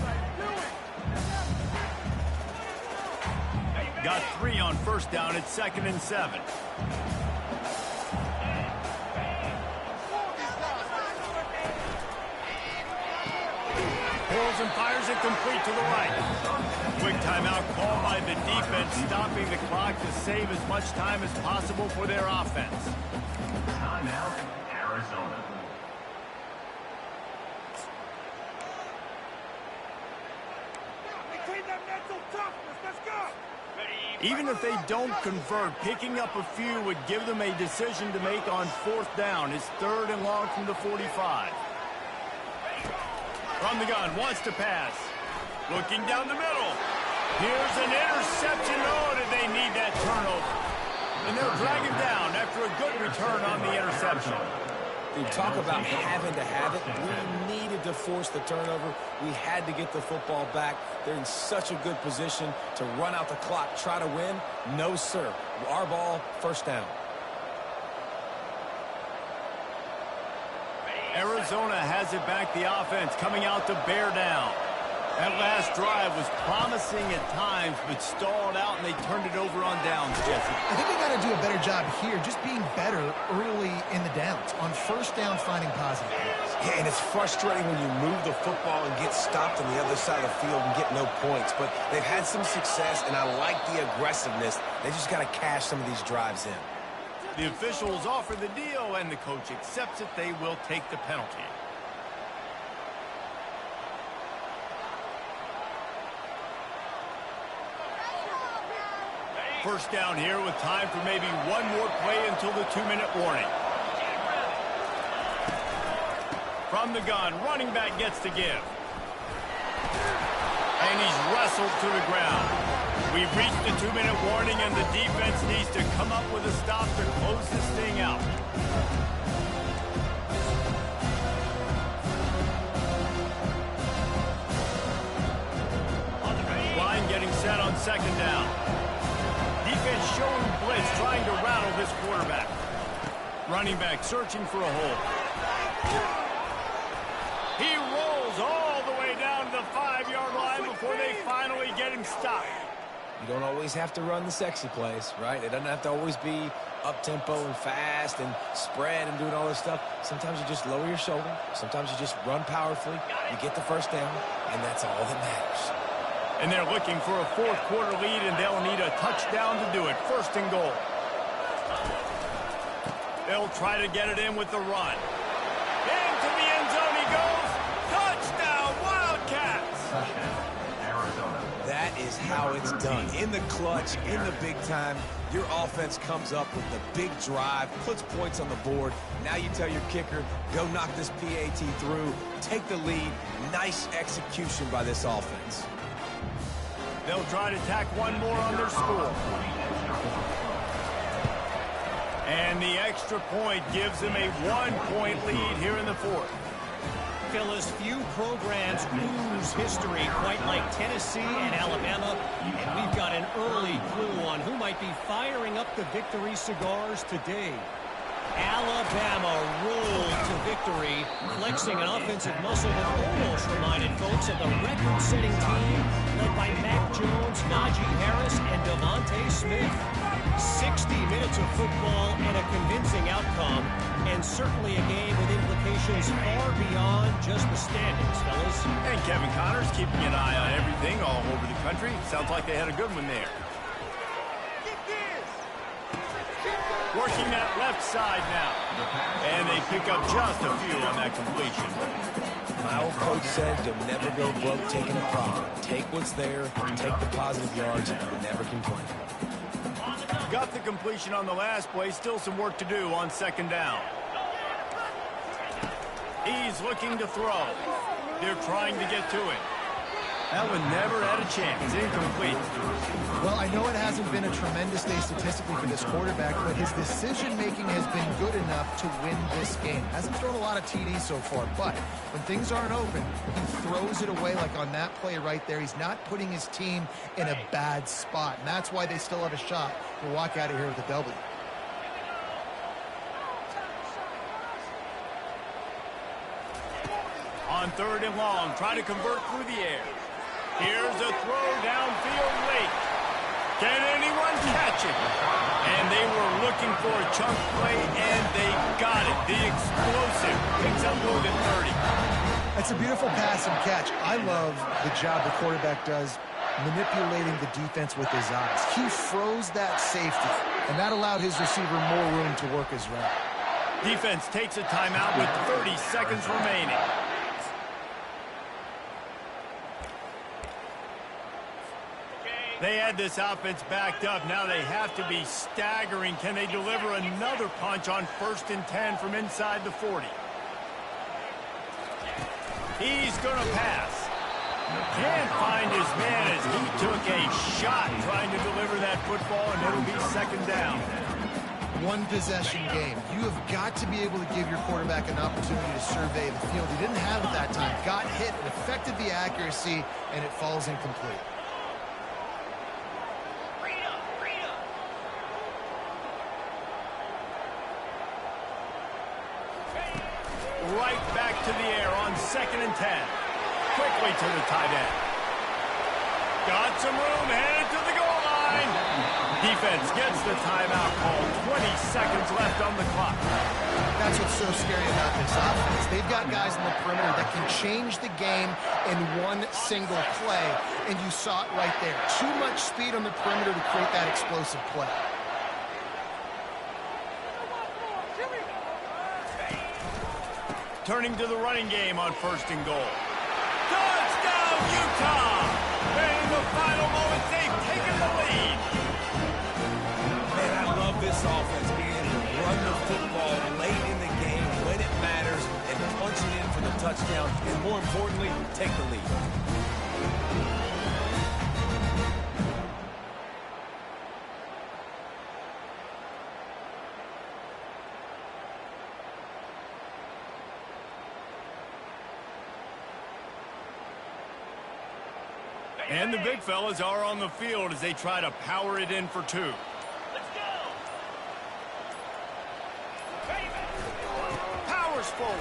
A: Got 3 on first down. It's 2nd and 7. Pulls and fires it complete to the right. Quick timeout called by the defense, stopping the clock to save as much time as possible for their offense.
D: Timeout, Arizona.
A: Even if they don't convert, picking up a few would give them a decision to make on 4th down. It's 3rd and long from the 45. From the gun, wants to pass. Looking down the middle. Here's an interception. Oh, did they need that turnover? And they'll drag him down after a good return on the interception.
B: Dude, talk about having to have it. We needed to force the turnover. We had to get the football back. They're in such a good position to run out the clock, try to win. No, sir. Our ball, first down.
A: Arizona has it back, the offense coming out to bear down. That last drive was promising at times, but stalled out, and they turned it over on downs, Jesse.
C: I think they got to do a better job here, just being better early in the downs. On first down, finding positive plays.
B: Yeah, and it's frustrating when you move the football and get stopped on the other side of the field and get no points. But they've had some success, and I like the aggressiveness. They just got to cash some of these drives in.
A: The officials offer the deal, and the coach accepts it. They will take the penalty. First down here with time for maybe one more play until the 2-minute warning. From the gun, running back gets to give. And he's wrestled to the ground. We've reached the 2-minute warning, and the defense needs to come up with a stop to close this thing out. Line getting set on second down. Defense showing blitz, trying to rattle this quarterback. Running back searching for a hole. He rolls all the way down to the 5-yard line before they finally get him stopped.
B: You don't always have to run the sexy plays, right? It doesn't have to always be up-tempo and fast and spread and doing all this stuff. Sometimes you just lower your shoulder. Sometimes you just run powerfully. You get the first down, and that's all that matters.
A: And they're looking for a fourth-quarter lead, and they'll need a touchdown to do it. First and goal. They'll try to get it in with the run. Into the end zone he goes. Touchdown, Wildcats!
D: Touchdown, Arizona.
B: That is how it's done. In the clutch, in the big time, your offense comes up with the big drive, puts points on the board. Now you tell your kicker, go knock this PAT through, take the lead. Nice execution by this offense.
A: They'll try to tack one more on their score. And the extra point gives them a 1-point lead here in the fourth.
E: Phyllis, few programs ooze history quite like Tennessee and Alabama, and we've got an early clue on who might be firing up the victory cigars today. Alabama rolled to victory, flexing an offensive muscle that almost reminded folks of the record-setting team led by Mac Jones, Najee Harris, and Devontae Smith. 60 minutes of football and a convincing outcome, and certainly a game with implications far beyond just the standings, fellas.
A: And Kevin Connors keeping an eye on everything all over the country. Sounds like they had a good one there. Working that left side now. And they pick up just a few on that completion.
B: My old coach said you'll never go broke taking a problem. Take what's there, take the positive yards, and never complain.
A: Got the completion on the last play. Still some work to do on second down. He's looking to throw. They're trying to get to it. That one never had a chance. Incomplete.
C: Well, I know it hasn't been a tremendous day statistically for this quarterback, but his decision-making has been good enough to win this game. Hasn't thrown a lot of TDs so far, but when things aren't open, he throws it away like on that play right there. He's not putting his team in a bad spot, and that's why they still have a shot to walk out of here with a W.
A: On third and long, try to convert through the air. Here's a throw downfield late. Can anyone catch it? And they were looking for a chunk play, and they got it. The explosive picks up more than 30.
C: That's a beautiful pass and catch. I love the job the quarterback does manipulating the defense with his eyes. He froze that safety, and that allowed his receiver more room to work his route.
A: Defense takes a timeout with 30 seconds remaining. They had this offense backed up. Now they have to be staggering. Can they deliver another punch on 1st and 10 from inside the 40? He's going to pass. Can't find his man as he took a shot trying to deliver that football, and it'll be second down.
C: One possession game. You have got to be able to give your quarterback an opportunity to survey the field. He didn't have it that time. Got hit, it affected the accuracy, and it falls incomplete.
A: Right back to the air on 2nd and 10. Quickly to the tight end. Got some room, headed to the goal line. Defense gets the timeout called. 20 seconds left on the clock.
C: That's what's so scary about this offense. They've got guys in the perimeter that can change the game in one single play, and you saw it right there. Too much speed on the perimeter to create that explosive play.
A: Turning to the running game on 1st and goal. Touchdown, Utah! And in the final moments, they've taken the lead.
B: touchdown, and more importantly, take the lead.
A: And the big fellas are on the field as they try to power it in for two.
E: Let's go.
A: Powers forward.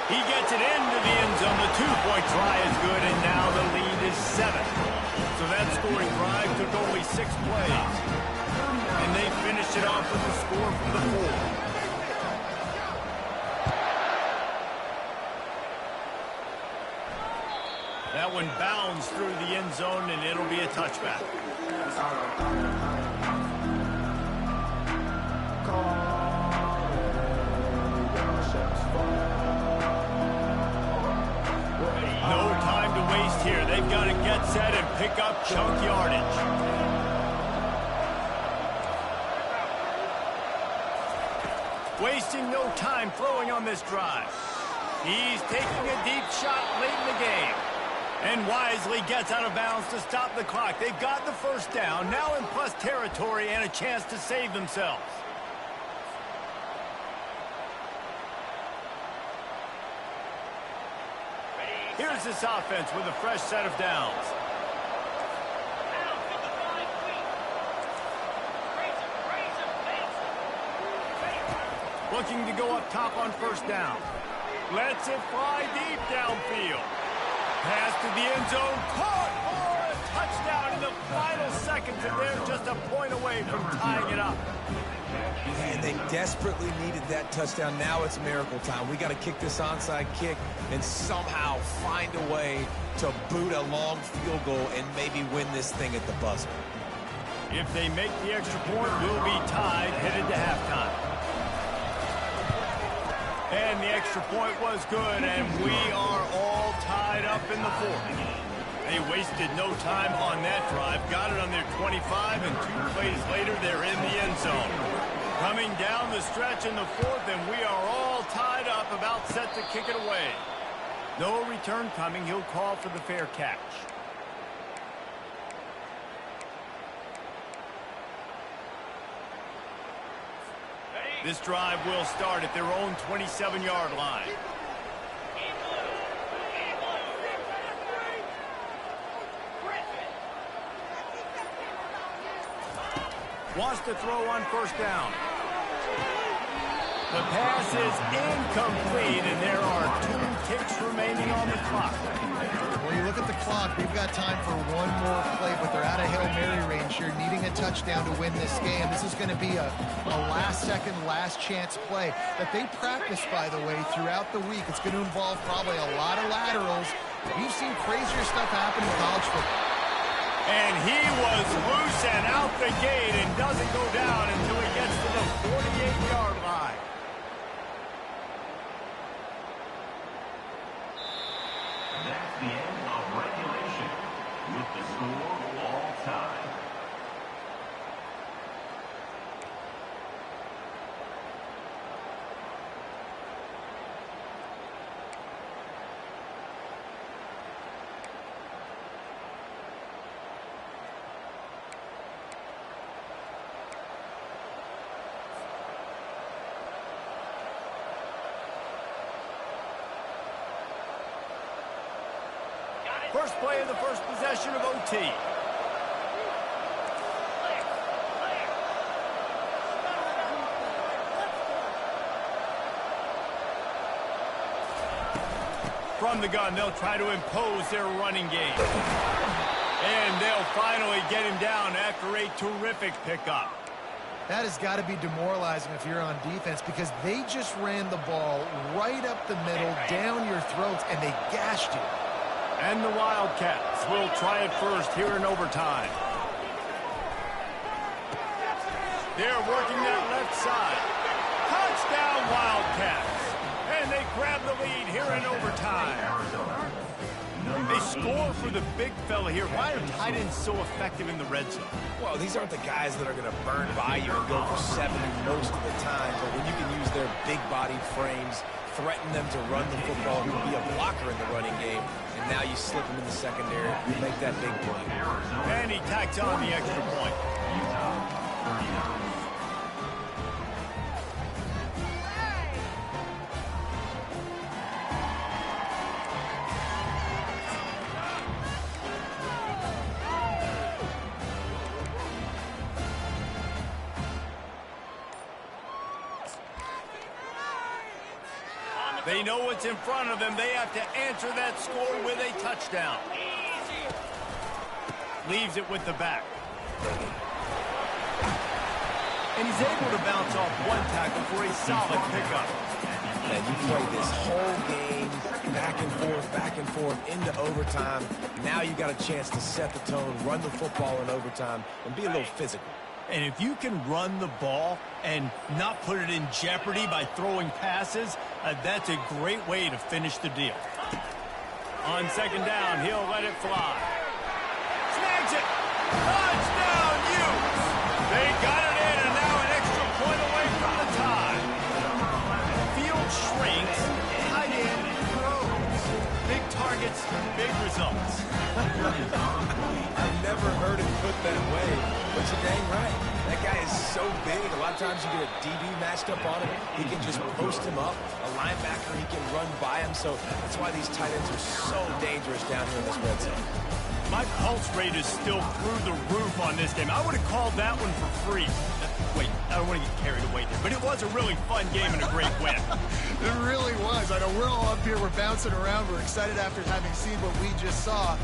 A: He gets it into the end zone. The two-point try is good, and now the lead is 7. So that scoring drive took only 6 plays. And they finished it off with the score from the 4. That one bounds through the end zone, and it'll be a touchback. No time to waste here. They've got to get set and pick up chunk yardage. Wasting no time throwing on this drive. He's taking a deep shot late in the game. And wisely gets out of bounds to stop the clock. They've got the first down, now in plus territory and a chance to save themselves. Here's this offense with a fresh set of downs. Looking to go up top on first down. Lets it fly deep downfield. Pass to the end zone, caught for a touchdown in the final seconds, and they're just a point away from tying it up.
B: And they desperately needed that touchdown. Now it's miracle time. We got to kick this onside kick and somehow find a way to boot a long field goal and maybe win this thing at the buzzer.
A: If they make the extra point, we'll be tied headed to halftime. And the extra point was good, and we are all tied up in the 4th. They wasted no time on that drive, got it on their 25, and 2 plays later, they're in the end zone. Coming down the stretch in the 4th, and we are all tied up, about set to kick it away. No return coming. He'll call for the fair catch. This drive will start at their own 27-yard line. Wants to throw on first down. The pass is incomplete, and there are 2 kicks remaining on the clock.
C: Well, you look at the clock, we've got time for one more play, but they're out of Hail Mary range here, needing a touchdown to win this game. This is going to be a last-second, last-chance play that they practice, by the way, throughout the week. It's going to involve probably a lot of laterals. We've seen crazier stuff happen in college football.
A: And he was loose and out the gate and doesn't go down until he gets to the 48-yard line.
D: That's the end of regulation, with the score all time.
A: First play of the first possession of OT. From the gun, they'll try to impose their running game. And they'll finally get him down after a terrific pickup.
C: That has got to be demoralizing if you're on defense, because they just ran the ball right up the middle, down your throats, and they gashed you.
A: And the Wildcats will try it first here in overtime. They're working that left side. Touchdown, Wildcats. And they grab the lead here in overtime. They score for the big fella here. Why are tight ends so effective in the red zone?
B: Well, these aren't the guys that are going to burn by you and go for 70 most of the time, but when you can use their big-bodied frames threaten them to run the football, be a blocker in the running game, and now you slip him in the secondary, make that big play.
A: And he tacks on the extra point.
D: Utah, 39.
A: They know what's in front of them. They have to answer that score with a touchdown. Leaves it with the back. And he's able to bounce off one tackle for a solid pickup.
B: And you play this whole game back and forth into overtime. Now you got a chance to set the tone, run the football in overtime, and be a little physical.
A: And if you can run the ball and not put it in jeopardy by throwing passes, that's a great way to finish the deal. On second down, he'll let it fly. Snags it! Touchdown, Utes! They got it in, and now an extra point away from the tie. Field shrinks, tight end grows. Big targets, big results.
B: I've never heard it put that way, but you're dang right. That guy is so big. A lot of times you get a DB matched up on him. He can just post him up. A linebacker, he can run by him. So that's why these tight ends are so dangerous down here in this red zone.
A: My pulse rate is still through the roof on this game. I would have called that one for free. Wait, I don't want to get carried away there, but it was a really fun game and a great win.
C: It really was. I know we're all up here, we're bouncing around, we're excited after having seen what we just saw.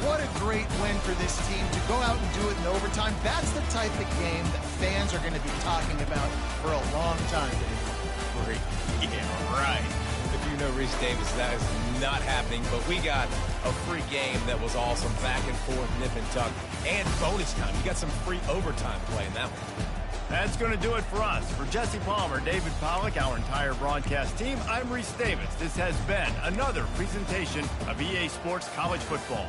C: What a great win for this team to go out and do it in overtime. That's the type of game that fans are going to be talking about for a long time.
A: Great. Yeah, right.
B: If you know Reese Davis, that is not happening, but we got a free game that was awesome, back and forth, nip and tuck, and bonus time. You got some free overtime play in that one.
A: That's going to do it for us. For Jesse Palmer, David Pollack, our entire broadcast team, I'm Reese Davis. This has been another presentation of EA Sports College Football.